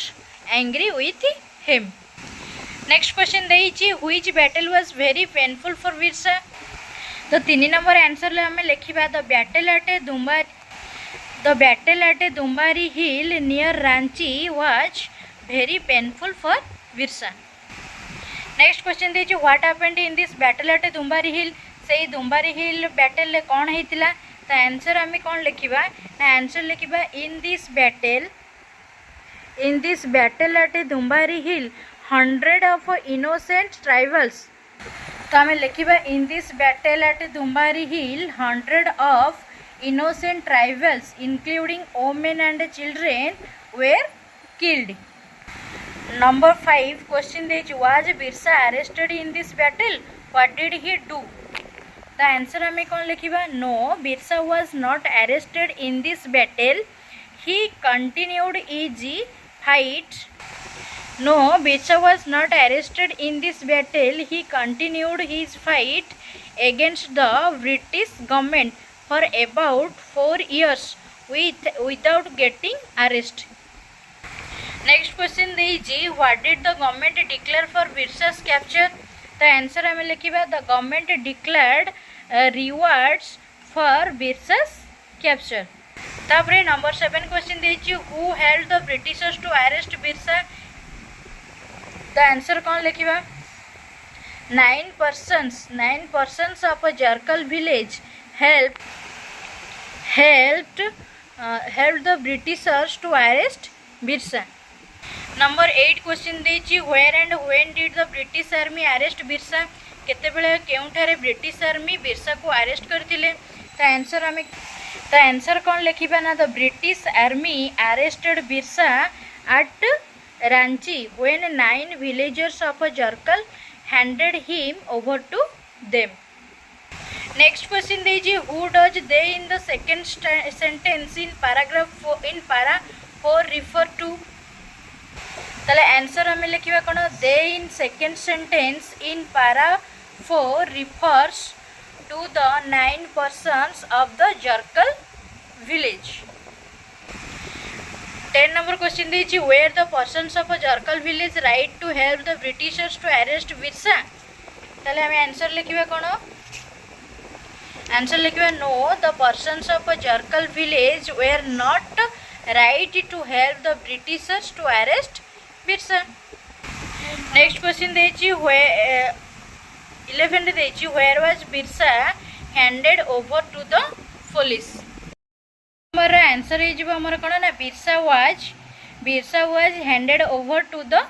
angry with him. Next question देइछि which battle was very painful for Birsa? तो 3 number answer ले हमें लिखिबा the battle at Dumbari hill near Ranchi was very painful for Birsa. Next question देइछि what happened in this battle at Dumbari hill? से Dumbari hill battle ले कोन हेतिला तो answer आम कौन लिखा ना आंसर लिखा in this battle at Dumbari hill 100 of innocent tribals तो आम लिखा in this battle at Dumbari hill 100 of innocent tribals including women and children were killed. Number 5 question देछि was Birsa arrested in this battle what did he do. The answer हमें कौन लिखिबा no Birsa was not arrested in this battle he continued his fight. No Birsa was not arrested in this battle he continued his fight against the British government for about 4 years without getting arrested. Next question देइछि what did the government declare for Birsa's capture. The answer हमें लिखिबा the government declared rewards for Birsa's capture. तापरे number 7 question देछि who helped the Britishers to arrest Birsa. The answer कौन लिखिबा 9 persons of a Jarkal village helped helped the Britishers to arrest Birsa. Number 8 question ଦେଇଛି where and when did the British army arrest Birsa? କେତେବେଳେ କେଉଁଠାରେ British army ବିର୍ସାକୁ arrest କରିଥିଲେ? ତା answer କ'ଣ ଲେଖିବା ନା the British army arrested Birsa at Ranchi when 9 villagers of Jarkal handed him over to them. Next question ଦେଇଛି who does they in the second sentence in paragraph 4 refer to? তাহলে answer हमें लिखिबा कोन they in second sentence in para 4 refers to the 9 persons of the Jarkal village. 10 number question ଦେଇଛି where the persons of Jarkal village right to help the Britishers to arrest Birsa. তাহলে हमें answer लिखिबा कोन answer लिखिबा no the persons of Jarkal village were not right to help the Britishers to arrest Birsa. Next question ଦେଇଛି 11 ଦେଇଛି where was Birsa handed over to the police. हमारा answer हे जिवो हमर कोन ना Birsa was handed over to the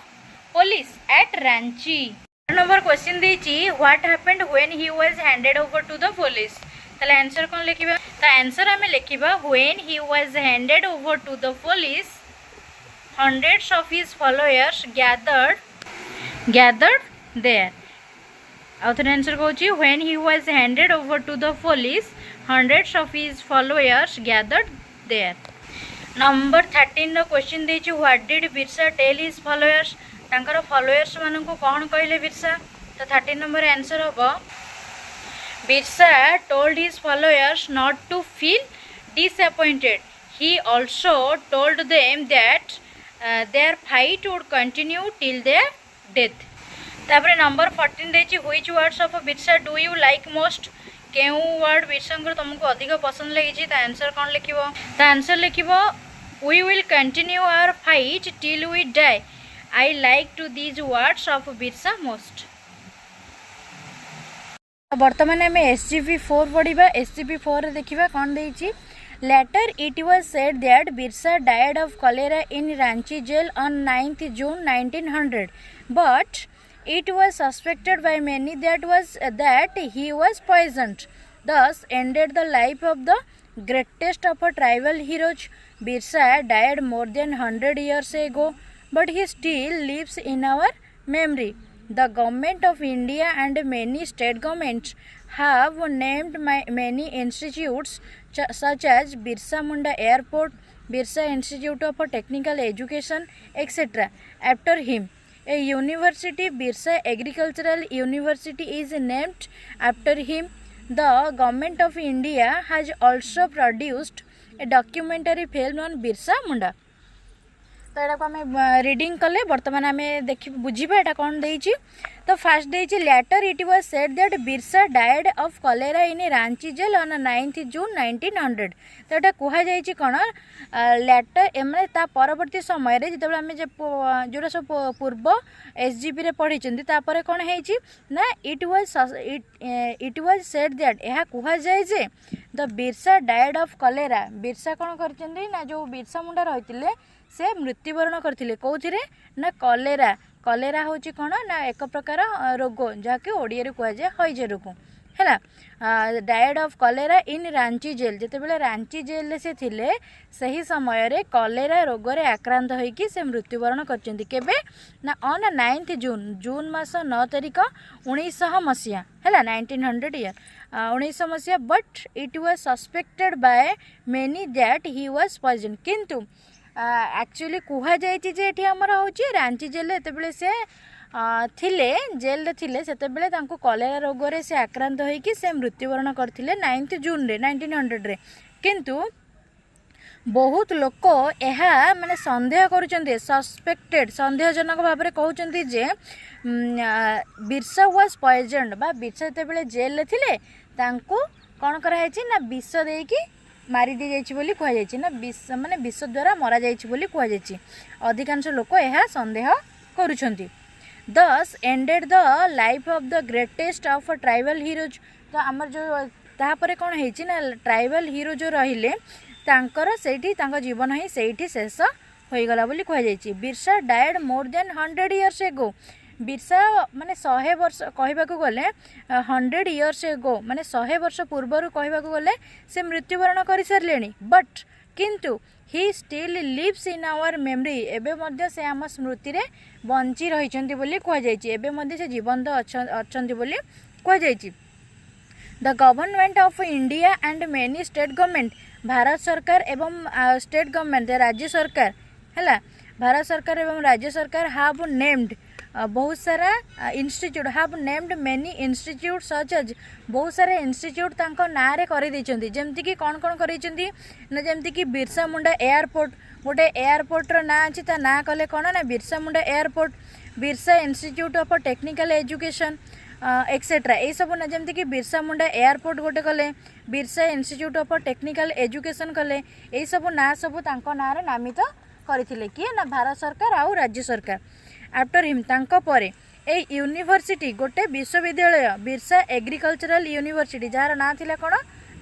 police at Ranchi. Number question ଦେଇଛି what happened when he was handed over to the police. ताले answer कोन लिखिबा ता answer हमें लिखिबा when he was handed over to the police hundreds of his followers gathered there. Author answer कहूँ when he was handed over to the police hundreds of his followers gathered there. Number 13 question ଦେଇଛି what did Birsa tell his followers. तांकर followers माननको कौन कहले Birsa. तो 13 number answer होगा Birsa told his followers not to feel disappointed. He also told them that their fight would continue till their death. तापर number 14 ଦେଇଛି which words of Birsa do you like most. केउ word बिरसांगर तुमको अधिक पसंद लगी ता answer कौन लिखिबो ता answer लिखिबो we will continue our fight till we die. I like to these words of Birsa most. वर्तमान आम SGP4 पढ़ा SGP4 देखा कौन देछि later it was said that Birsa died of cholera in Ranchi jail on 9th June 1900 but it was suspected by many that he was poisoned. Thus ended the life of the greatest of tribal heroes. Birsa died more than 100 years ago, but he still lives in our memory. The government of India and many state governments have named many institutes such as Birsa Munda Airport, Birsa Institute of Technical Education, etc. after him. A university, Birsa Agricultural University, is named after him. The government of India has also produced a documentary film on Birsa Munda. तो यहाँ को आम reading कले बर्तमान आम देख बुझा यहाँ कौन देती तो फास्ट देती later it was said that Birsa died of cholera in Ranchi jail on 9th June 1900 तो यहाँ कहुई कौन लेटर मैंने परवर्ती समय जो आम जोटा सब पूर्व SGP पढ़ी कौन है ना इट वाज सेड दैट यह कहुए जे the Birsa died of cholera Birsa कौन कर जो बिरसा मुंडा रही से मृत्युवरण करथिले कौथिरे ना कलेरा होची कौन ना एक प्रकार रोग जहाँकि ओडिया कह जाए हईजा रोग है died of cholera in Ranchi jail जितेबाला रांची जेल से थिले सही समय रे कलेरा रोग रे आक्रांत होइकी से मृत्युवरण करचंती केबे ना ऑन 9th जून मास 9 तारिख 1900 मसीहा है 1900 ईयर 1900 मसीहा but it was suspected by many that he was poison किंतु एक्चुअली कहुई आमर हूँ रांची जेल एत से थिले जेल थिले सेतेबेले तांको कलेरा रोग रे से आक्रांत होइकी से मृत्युवरण करथिले 9th जून रे 1900 रे किंतु बहुत लोक यह माने संदेह करुचंती सस्पेक्टेड संदेहजनक भाव में कहउचंती जे बिरसा वाज पॉइजन्ड बा बिरसा जेतेबेले जेल थिले तांको कोन करा हेछि ना विष देकी मारी दी जाइछि बोली कह जाइछि ना विष माने विष द्वारा मरा जाइछि बोली कह जाइछि अधिकांश लोक यह संदेह करुछंती दस ended the life of the greatest of tribal heroes तो आमर जो तापर कौन है ना ट्राइबल हीरो जो रहिले तांकर सेठी तांको जीवन ही सेठी शेष होईगला बोली कह जाइए। Birsa died more than 100 years ago. Birsa माने 100 वर्ष कहबाकू गले 100 इयर्स एगो माने 100 वर्ष पूर्वर कहबाकू गले से मृत्युवरण कर सारे। बट किंतु he still lives in our memory. एबे मध्य से आम स्मृति रे बंची रहिचंती बोली कह जाइए। एबे मध्य से जीवंत अछंती बोली कह जाइए। The government of India and many state government Bharat सरकार एवं स्टेट गवर्नमेंट राज्य सरकार है भारत सरकार एवं राज्य सरकार हाव नेम्ड बहुत सारा institute have named many institute such as बहुत सारा इंस्टीट्यूट तांको ना रे करि दैचंती। जेमति कि कौन कौन करिचंती ना जेमति कि बिरसा मुंडा एयरपोर्ट गोटे एयरपोर्ट रो ना अछि ता ना कले कोन ना Birsa Munda airport Birsa institute of technical education etcetera ये सब ना जमती कि बिरसा मुंडा एयरपोर्ट गोटे कले Birsa institute of technical education कले यही सब ना सब तांको ना रे नामित करथिले किए ना भारत सरकार आउ राज्य सरकार। आफ्टर हिम तांको परे ए यूनिवर्सिटी गोटे विश्वविद्यालय बिरसा एग्रीकल्चरल यूनिवर्सिटी जार ना थिला कोन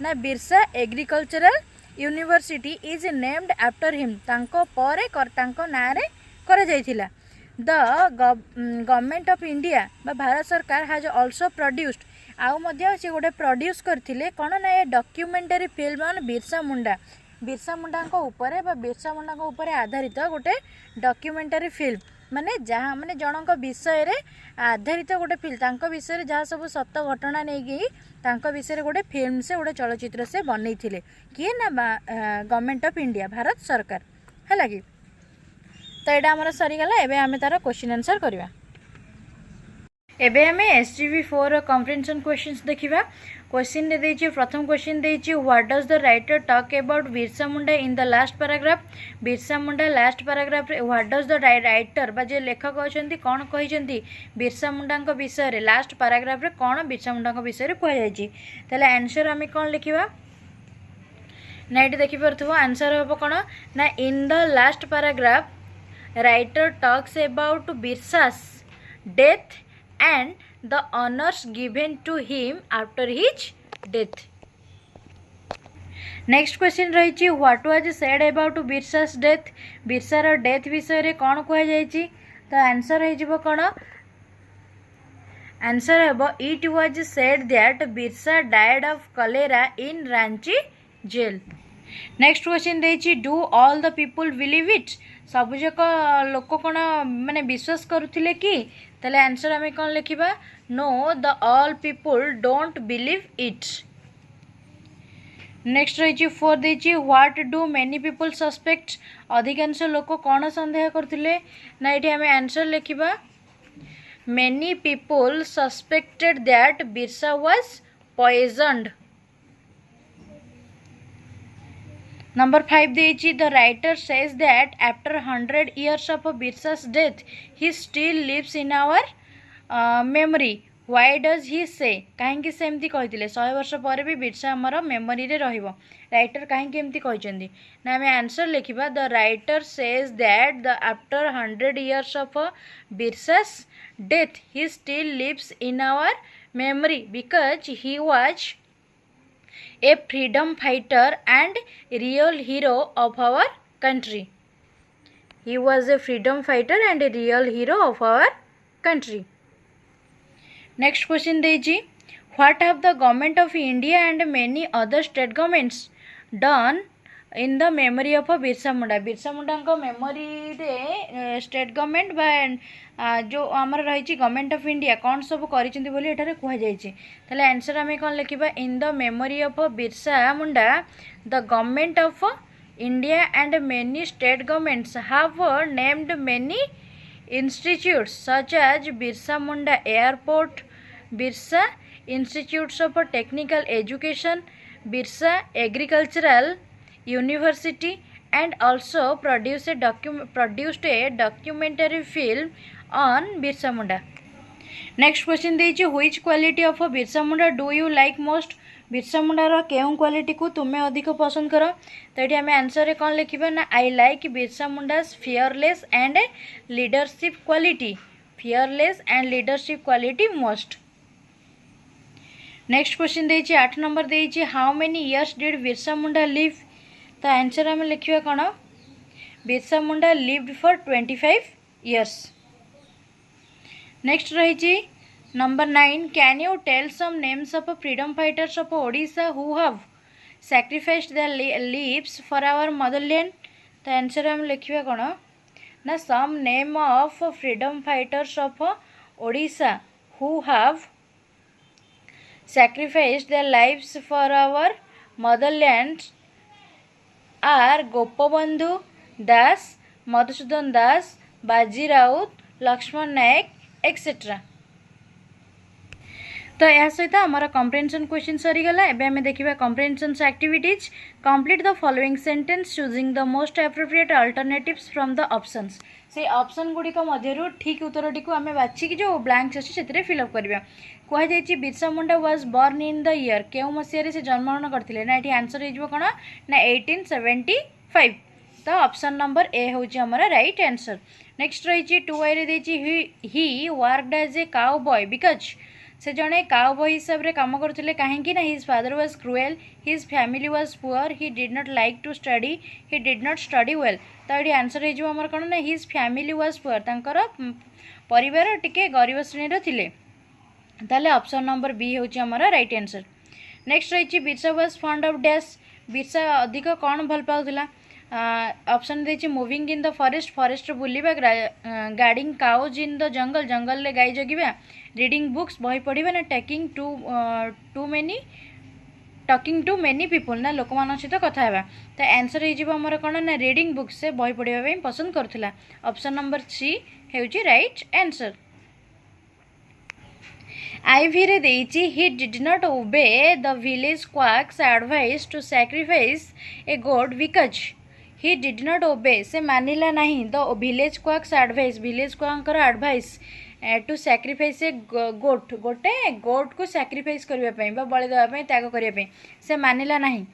ना Birsa agricultural university is named after him तांको परे तांको ना रे करा जायथिला। द गवर्नमेंट ऑफ इंडिया बा भारत सरकार हैज ऑल्सो प्रोड्यूस्ड आउ मध्य से गोटे प्रोड्यूस करथिले कोन ना ये documentary film on Birsa Munda को ऊपर बा बिरसा मुंडा को ऊपर आधारित गोटे डॉक्यूमेंटरी फिल्म माने जहाँ माने जनक विषय रे आधारित गोटे फिल्म तांको विषय जहाँ सब सत्य घटना नहीं गई तांको विषय गोटे फिल्म से गोटे चलचित्र से बनई थिले किए ना गवर्नमेंट ऑफ इंडिया भारत सरकार है लगी। तो यहाँ आमर सरीगला एबे आमे तार क्वेश्चन आंसर करवा। एबे आमे SGV4 कॉम्प्रिहेंशन क्वेश्चंस देखिबा। क्वेश्चन दे देछि प्रथम क्वेश्चन देछि what does the writer talk about Birsa Munda in the last paragraph. Birsa Munda last paragraph रे व्हाट डज द राइटर बा जे लेखक अछंती कोन कहिसंती बिरसा मुंडा को विषय रे लास्ट पैराग्राफ रे कोन बिरसा मुंडा को विषय रे कहै जायछि। तले आंसर आमे कोन लिखिबा ना एटी देखि परथबो आंसर होबो कोन ना इन the last paragraph writer talks about Birsa's death and the honors given to him after his death. Next question रही what was said about Birsa's death। बिरसार डेथ विषय रे कौन कह जायछि तो आंसर हो कौन आंसर हेबो it was said that Birsa died of cholera in Ranchi jail. Next question देछि do all the people believe it सबुजक लोक कौन माने विश्वास करुथिले कि तले आंसर आमे कौन लिखिबा no the all people don't believe it. Next रही 4 देछि what do many people suspect अधिकांश लोक कौन संदेह करथिले ना एठी आमे आंसर लिखिबा many people suspected that Birsa was poisoned. Number 5 देछि the writer says that after 100 years of Birsa's death he still lives in our memory. Why does he say कहीं सेमती कहते 100 वर्ष पर भी बिरसा आमर मेमोरी रे रहिबो राइटर कहीं एमती कहते ना आम आंसर लिखिबा the writer says that the after 100 years of Birsa's death he still lives in our memory because he was a freedom fighter and real hero of our country. He was a freedom fighter and a real hero of our country. Next question देछि what have the government of India and many other state governments done in the memory of Birsa Munda. Birsa Munda को memory रे state government बा जो आमर रही government of India कौन सब करिसेंती बोली एठारे कहै जायछि तले आंसर आमे कोन लिखिबा in the memory of Birsa Munda the government of India and many state governments have named many institutes such as Birsa Munda airport Birsa institutes of technical education Birsa agricultural university and also produced a documentary film on Birsa Munda. Next question देछि which quality of Birsa Munda do you like most। Birsa Munda रो केउ quality को तुम्हें अधिक पसंद करो तो ये आम आंसर रे कौन लिखिबा ना I like Birsa Munda's fearless and leadership quality most. Next question देछि 8 नंबर देछि how many years did Birsa Munda live तो आंसर आम लिखा कौन Birsa Munda lived for 25 years। Next रही number 9 can you tell some names of freedom fighters of Odisha who have sacrificed their lives for our motherland. तो answer आम लिखा कौन ना some name of freedom fighters of Odisha who have sacrificed their lives for our motherland are Gopabandhu Das, Madhusudan Das, Baji Rout, Lakshman Nayak etcetera. तो यह सहित आमर कम्प्रेहेंशन question सरीगला। एबे हमें देखिबा comprehension activities. Complete the following sentence choosing the most appropriate alternatives from the options. से option गुड़िक मध्यरु ठीक उत्तरटी को आम बाछिकी जो ब्लैंक्स अच्छी से फिलअप करवा। कहुई Birsa Munda was born in the year केउ मसीह से जन्मग्रहण करते ना। ये आंसर हो कौन ना 1875। तो ऑप्शन नंबर ए हूँ आमर राइट आंसर। नेक्स्ट रही 2 he worked as a cowboy because से जड़े काउ बॉय हिसाब से कम करते कहीं his father was cruel, his family was poor, he did not like to study, he did not study well. तो ये आंसर हो आमर कौन ना हिज फैमिली वाज पुअर, तांकर परिवार टिके गरीब श्रेणी थिले। ताले ऑप्शन नंबर बी हूँ आमर राइट आंसर। नेक्स्ट रही Birsa was fond of dash. Birsa अधिक कौन भल पाउला। ऑप्शन देछि moving in the forest, forest बुलिबा, guarding cows in the jungle, जंगल ले गाई जगिबा, रीडिंग बुक्स बही पढ़िबा ना टॉकिंग टू मेनी पीपल ना लोक मान सहित कथा हेबा। तो आंसर हो आमर कौन ना रीडिंग बुक्स से बही पढ़िबा पसंद करथिला। ऑप्शन नंबर सी हेउची राइट आंसर। आईवी रे देइछि he did not obey the village quacks advice to sacrifice a goat because he did not obey से मानिला नहीं the village quacks advice, village क्वाकर advice to sacrifice a goat, गोटे goat को sacrifice करने बलि देवाई त्याग करने से मानिला नहीं।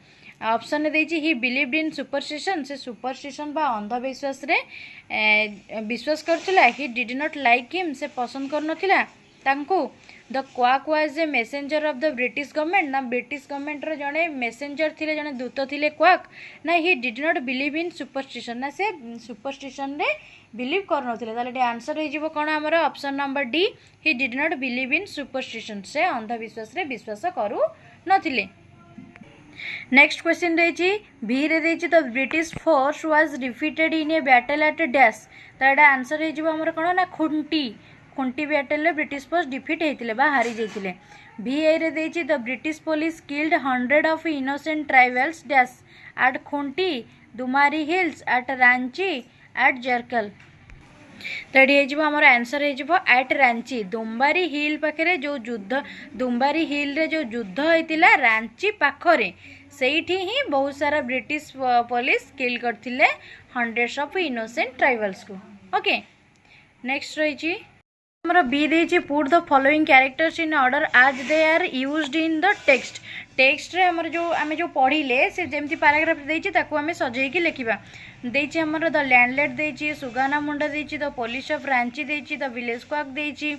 ऑप्शन देइछि ही बिलीव्ड इन सुपरस्टिशन, से सुपरस्टिशन बा अंधविश्वास रे विश्वास करथिला। He did not like him, से पसंद करनथिला तांको। The quack was a messenger of the British government, ना ब्रिटिश गवर्नमेंट रो जड़े मेसेंजर थिले, जड़े दूत थिले क्वाक। ना he did not believe in superstition, ना से सुपरस्टिशन रे बिलीव करनथिले। ताले आंसर हो जिवो कोन हमर option number D he did not believe in superstition, से अंधविश्वास रे विश्वास करू नथिले। नेक्स्ट क्वेश्चन रही भी रे देछि the British force was defeated in a battle at dash. तो एटा आंसर हो जिवो हमर कोन ना खुंटी, खुंटी बैटल रे ब्रिटिश फोर्स डिफीट होते बा हारी जाते। भी रे देछि the British police killed 100 of innocent tribals dash at Khunti, Dumari hills, at Ranchi, at Jarkal. तो ये आमर आंसर हो एट रांची। दुम्बारी हिल पाखे जो युद्ध, दुम्बारी हिल रे जो युद्ध होता रांची पाखरे, सेठी ही बहुत सारा ब्रिटिश पुलिस किल करते 100 ऑफ इनोसेंट ट्राइबल्स को। ओके नेक्स्ट रही हमर बी देछि put the following characters in order as they are used in the text. Text रे हमर जो आमे जो पढ़िले से जेमती पैराग्राफ देछि ताकू आमे सजेइकी लिखिबा। देछि हमर द लैंडलेट देछि, सुगाना मुंडा देछि, द पुलिस ऑफ रांची देछि, द विलेज क्वाक देछि,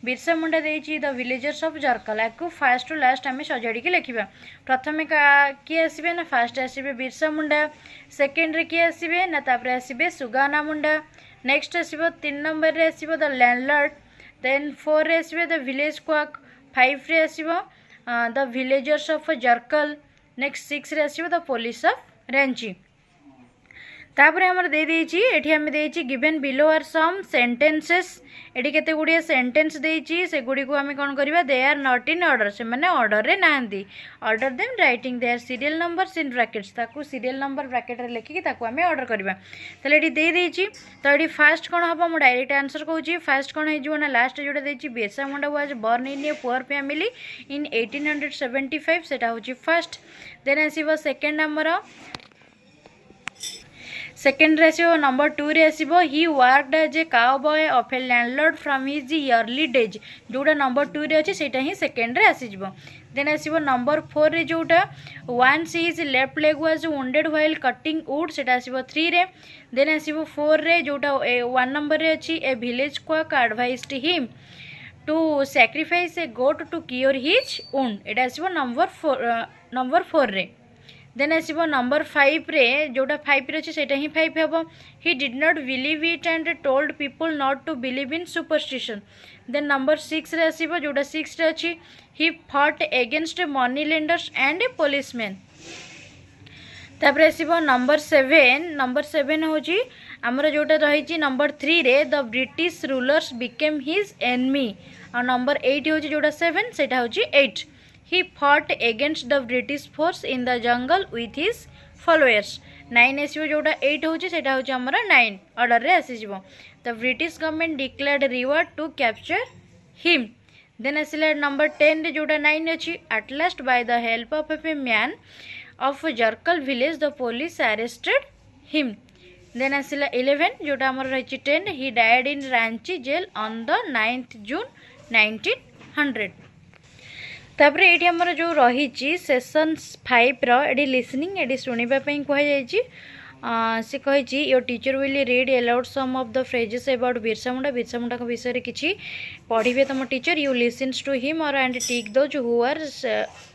बिरसा मुंडा देछि, द विलेजर्स ऑफ जरकल। याकू फास्ट टू लास्ट आमे सजाड़िकी लिखिबा। प्रथमे किए आसीबे ना फास्ट आसीबे बिरसा मुंडा, सेकेंड रे किए आसीबे ना तापर आसीबे सुगाना मुंडा, नेक्स्ट आसीबो 3 नंबर रे आसीबो द लैंडलॉर्ड, देन 4 रे आसीबे द विलेज क्वाक, 5 रे आसीबो the villagers of Jarkal, next 6 रे आसीबो द पुलिस ऑफ रांची। तापर हमर दे देछि एठी हम देछि given below are some sentences. एठी केते गुडिया सेंटेंस देछि से गुडी को हम कोन करबा they are not in order, से माने ऑर्डर रे नांदी। Order them writing their serial numbers in brackets, ताकू सीरियल नंबर ब्रैकेट रे लिखि कि ताकू हम ऑर्डर करबा। तले एठी दे देछि तो एठी फर्स्ट कोन हबो मु डायरेक्ट आंसर कहूछि। फर्स्ट कोन हे जो ना लास्ट जोडा देछि Birsa Munda was born in a poor family in 1875, सेटा होछि फर्स्ट। देन आसीबो सेकंड नंबर, सेकेंड रे आसीबो नंबर 2 रे आसीबो he worked as a cowboy of a landlord from his early days, जोटा नंबर 2 रे अछि सेटा ही सेकेंड रे आसीबो। देन आसीबो नंबर 4 रे जोटा once his left leg was wounded while cutting wood, सेटा आसीबो 3 रे। देन आसीबो 4 रे जोटा 1 नंबर रे अछि a village quack advised him to sacrifice a goat to cure his wound, एटा आसीबो नंबर 4 रे। देन आसो नंबर 5 रे जोटा 5 रे अच्छे सेटा ही 5 हम he did not believe it and told people not to believe in superstition then number 6 रे आसो जोटा 6 रे अच्छी he fought against money lenders and policeman तापर आसो नंबर 7 हूँ आमर जोटा रही नंबर 3 रे the British rulers became his enemy और नंबर 8 हूँ जोटा 7 सेटा हूँ 8 he fought against the British force in the jungle with his followers 9 आसो जोटा 8 हूँ सेटा हूँ आमर 9 ऑर्डर रे आसीज the British government declared reward to capture him then आसला नंबर 10 रे जोटा 9 अच्छी at last by the help of a man of Jarkal village the police arrested him then आसला 11 जोटा आमर रही 10 he died in Ranchi jail on the 9th June 1900 तापर ये आमर जो रही सेशन 5 री लिसनिंग ये शुणापी कहुई से कही your teacher will read aloud some of the phrases about Birsa Munda विषय किसी पढ़े तुम teacher you listens to him और and tick those who are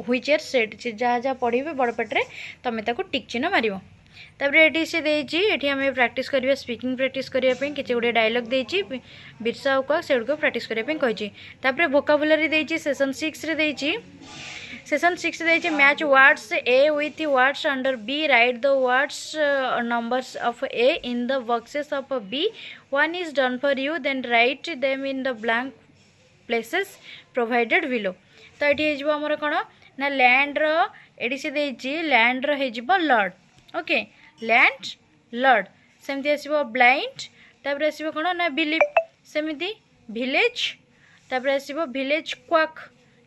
which are said जहाँ जहाँ पढ़े बड़ पटे तुम ताको टिक चिन्ह मार तापर ये से ये आम प्राक्ट करवा स्पीकिंग प्राक्ट करने किसी गोटे डायलॉग देती बिरसा का से प्राक्ट करने वोकाबुलरी देती सेशन 6 रे सेशन 6 देती match words A with words under B write the words numbers of A in the boxes of B one is done for you then write them in the blank places provided below तो ये होमर कौन ना land री से landlord okay landlord सेमती आसो blind तापर आसो कौन ना बिलीव सेमती विलेज तापर आसो विलेज क्वाक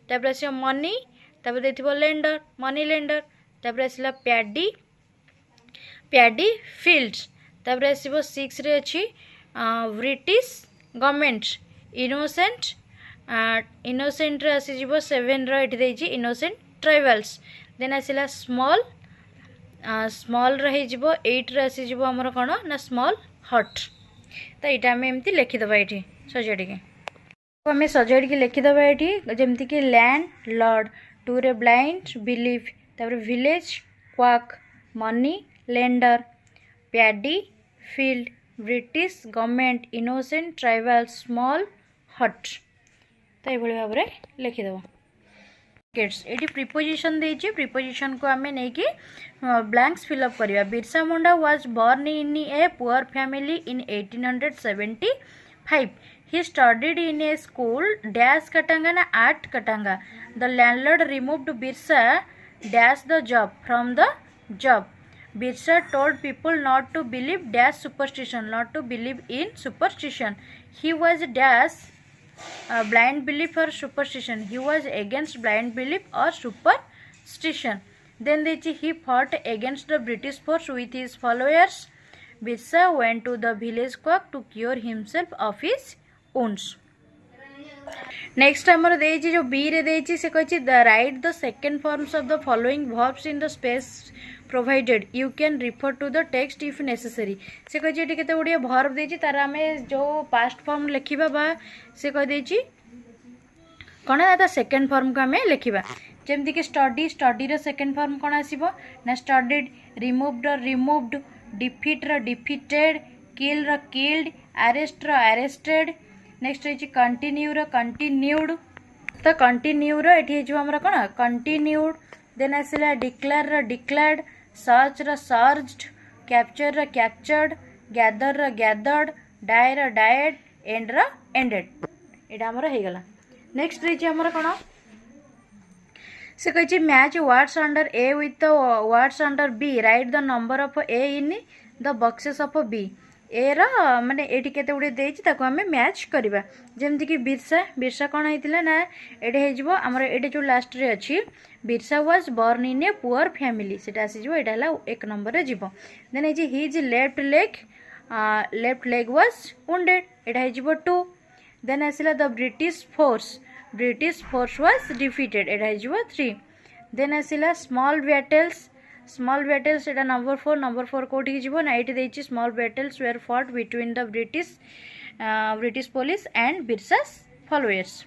तापर आसो मनी तापर देखो लेंडर मनी लेंडर तापर आसला पैडी पैडी फील्ड्स तापर आसो 6 रे अच्छी ब्रिटिश गवर्नमेंट इनोसेंट इनोसेंट रे आसीज 7 रे इनोसेंट ट्राइबल्स देन आसला स्मॉल स्मॉल रही 8 रे आसीज आमर कौन ना स्मॉल हट तो यहाँ आम एमती लिखिदबा ये सजाड़ी के आम सजाड़ी के लिखिदबा ये जमती कि लैंड लॉर्ड 2 रे ब्लाइंड बिलीव तापर village quack money lender paddy field British government innocent tribal small हट तो ये भाव में लिखिदबा ये प्रिपोजिशन देती प्रिपोजिशन को आम नहीं कि ब्लैंक्स फिलअप करवा Birsa Munda was born in a poor family in 1875 he studied in a school dash Katanga ना at Katanga the landlord removed Birsa dash the job from the job Birsa told people not to believe dash superstition not to believe in superstition he was dash blind belief or superstition he was against blind belief or superstition then he fought against the British force with his followers Birsa went to the village quack to cure himself of his wounds next आमर देजी जो बी रे देजी से कही write the second forms of the following verbs in the space provided you can refer to the text if necessary से कही केते गुड़िया वर्ब देजी तार आमे जो पास्ट फॉर्म लिखिबा बा से कह देजी कौन ना सेकेंड फॉर्म को आम लिखा जमती कि स्टडी स्टडी रो सेकेंड फॉर्म कौन आसीबो ना स्टडीड रिमूव्ड रिमूव्ड डिफीट रो डिफीटेड किल रो किल्ड अरेस्ट रो अरेस्टेड नेक्स्ट है कंटिन्यू रो कंटिन्यूड तो कंटिन्यू रो एठी जो हमरा कोन कंटिन्यूड देन आसला डिक्लेयर रो डिक्लेयर्ड सर्च रो सर्च्ड कैप्चर रो कैप्चर्ड गैदर रो गैदर्ड डाई रो डायड एंड रो एंडेड एटा हमरा हे गला नेक्स्ट रही हमर कोन से कही match words under A with the words under B write the number of A in the boxes of B A रो माने एठी केते गुडे देछि ताको हमें मैच करबा जेमति कि बिरसा बिरसा कोन हेतिला ना एडे हे जिवो हमर एडे जो लास्ट रे अछि Birsa was born in a poor family सेटा आसी जिवो एटा हला एक नंबर रे जिवो देन हे जी his left leg was wounded एटा हे जिवो 2 देन आसिला the British force was defeated एटा हे जिवो 3 देन आसिला स्मॉल बैटल्स एटा नंबर 4 कोठी जिवो ना एटी देछि small battles were fought between the British police and Birsa's followers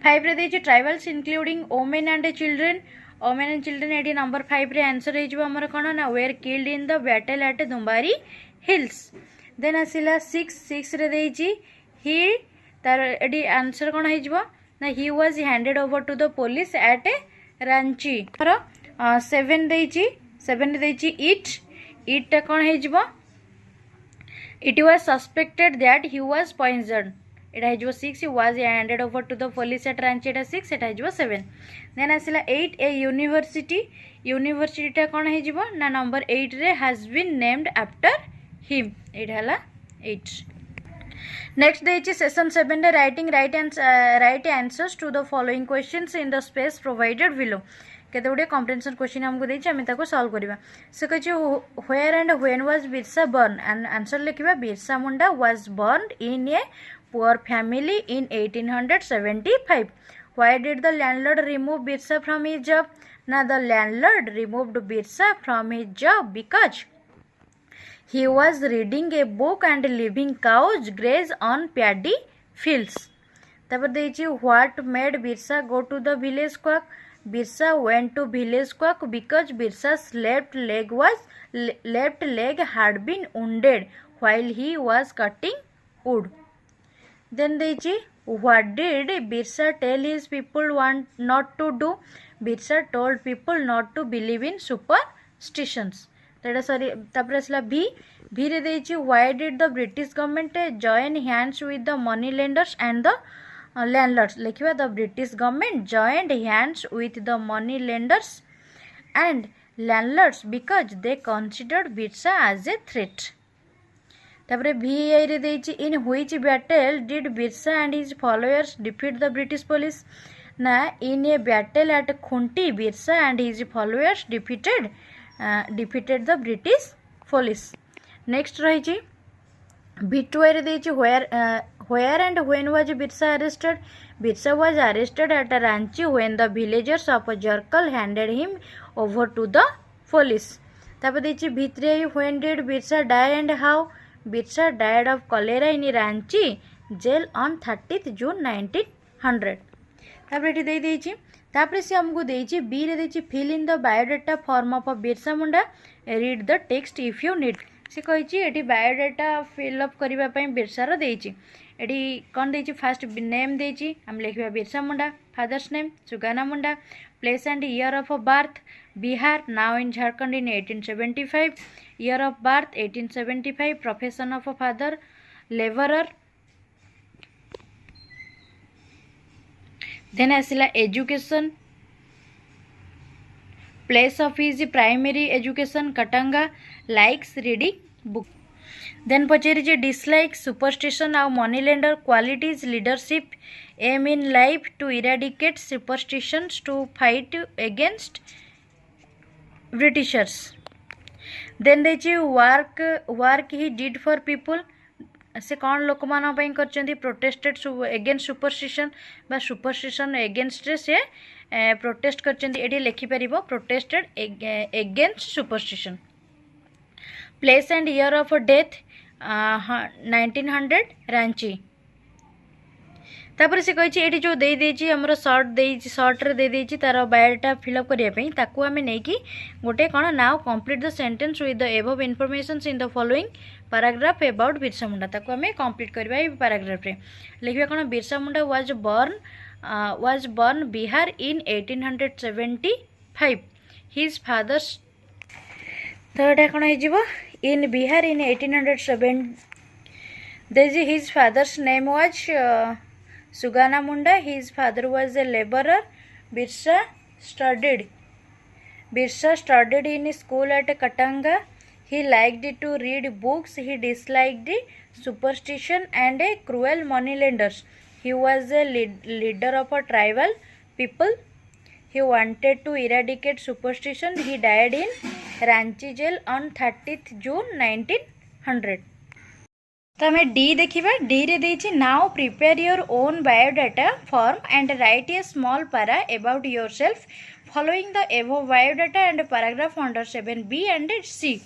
5 रे देछि tribals including women and children women and children एटी नंबर 5 रे आंसर हो आमर कौन ना were killed in the battle at Dumbari hills then आसला 6 रे देइछि ही तार एटी आंसर कौन हो ना he was handed over to the police at Ranchi 7 देइछि 7 देइछि इट कौन हो it was suspected that he was poison एटा हो 6 was handed over to the police at Ranchi एटा 6 एटा हो 7 देन आसला 8 ए यूनिवर्सिटी कौन हो ना नंबर 8 रे has been named after him एटा हला 8 नेक्स्ट देइछि सेशन 7 रे write answers to the following questions in the space provided below केते गुडे कॉम्प्रिहेंशन क्वेश्चन हमको देइछि आमे ताको सॉल्व करिबा से कहि where and when was Birsa born and answer लिखिबा Birsa Munda was born in a poor family in 1875 why did the landlord remove Birsa from his job ना the landlord removed Birsa from his job because he was reading a book and leaving cows graze on paddy fields taपर देइछि what made birsa go to the village quack birsa went to village quack because birsa's left leg had been wounded while he was cutting wood then देइछि what did birsa tell his people not to do birsa told people not to believe in superstitions तेटा sorry तापर असला भी रे देइछि why did the British government join hands with the money lenders and the landlords लिखिबा the British government joined hands with the money lenders and landlords because they considered Birsa as a threat तापर VI रे देइछि in which battle did Birsa and his followers defeat the British police ना in a battle at Khunti Birsa and his followers defeated the British police. Next रही V2 रे देइछि where and when was Birsa arrested? Birsa was arrested at Ranchi when the villagers of Jarkal handed him over to the police. तापर देइछि V3 when did Birsa die and how? Birsa died of cholera in Ranchi jail on 30th June 1900. तापर एठी देइ देइछि तापर से हमको देइछि B रे देइछि fill in the biodata form of Birsa Munda read the text if you need से कहिछि एठी बायोडाटा फिल अप करिबा पई बिरसा रो देइछि एठी कोन देइछि फर्स्ट नेम देइछि हम लिखबा Birsa Munda father's name Sugana Munda place and year of birth Bihar now in Jharkhand in 1875 year of birth 1875 profession of father labourer then asila education place of his primary education Katanga likes reading book then Pacheri J dislike superstition और money lender qualities leadership aim in life to eradicate superstitions to fight against Britishers then देछि work he did for people से कौन लोक मान कर protested against superstition बा superstition against रे से प्रोटेस्ट कर लिखिपर protested against superstition place and year of death 1900 Ranchi तापर से कही ये जो देदेछि हमर सर्ट रे देदेछि तार बायोडाटा फिलअप करने ताकू आम नहीं कि गोटे कौन now complete the sentence with the above information in the following paragraph about Birsa Munda ताकू आम कंप्लीट करबा ए पैराग्राफ रे लिखबा कौन Birsa Munda was born Bihar in 1875 his father's तो एटा कौन हो in Bihar in 1807 his father's name was Sugana Munda. His father was a laborer. Birsa studied in school at Katanga. He liked to read books. He disliked superstition and a cruel moneylenders. He was a leader of a tribal people. He wanted to eradicate superstition. He died in Ranchi jail on 30th June 1900. तो आम D देखा D रे देछि now prepare your own biodata form and write a small para about yourself following the above biodata and paragraph under 7B and C।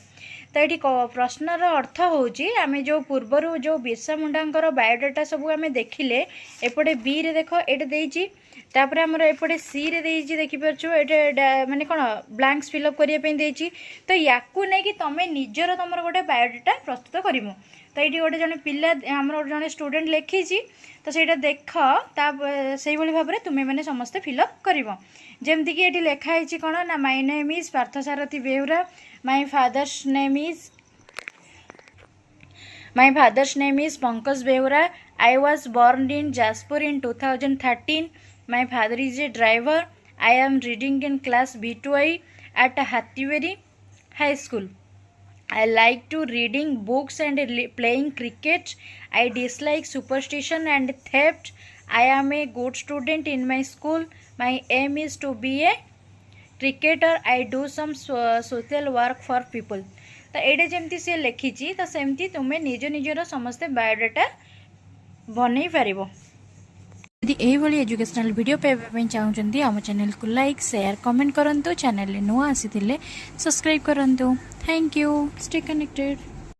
तो ये प्रश्नर अर्थ होची आम जो पूर्वर जो बिरसा मुंडा बायोडाटा सब आम देखिले एपटे बी रे देख ये देछि तापर आमर एपटे सी रे देइछि देखि परछु एटा माने कोन ब्लैंक्स फिल अप करिया पई देइछि तो याकू नै कि तमे निजर तमर गोटे बायोडाटा प्रस्तुत करिमु तो ये गोटे जने पिला आमर जने स्टूडेंट लिखिछि तो सेटा देख ता सेही भली भाबरे तुमे माने समस्त फिल अप करिवो जेमति कि एठी लेखा आइछि कोन ना my name is Parthasarathi Behura my father's name is Pankaj Behura I was born in Jaspur in 2013. My father is a driver. I am reading in class B2I at Hattiberi High School. I like to reading books and playing cricket. I dislike superstition and theft. I am a good student in my school. My aim is to be a cricketer. I do some social work for people. तो ये जमती सी लिखी तो सेमती तुम्हें निज निजर समस्ते बायोडाटा बनै पारिबो यदि एभली एजुकेशनल वीडियो पाइबा चाहूँगी आम चैनल को लाइक शेयर कमेंट करंतु चैनल नुआ आसी सब्सक्राइब करंतु थैंक यू स्टे कनेक्टेड।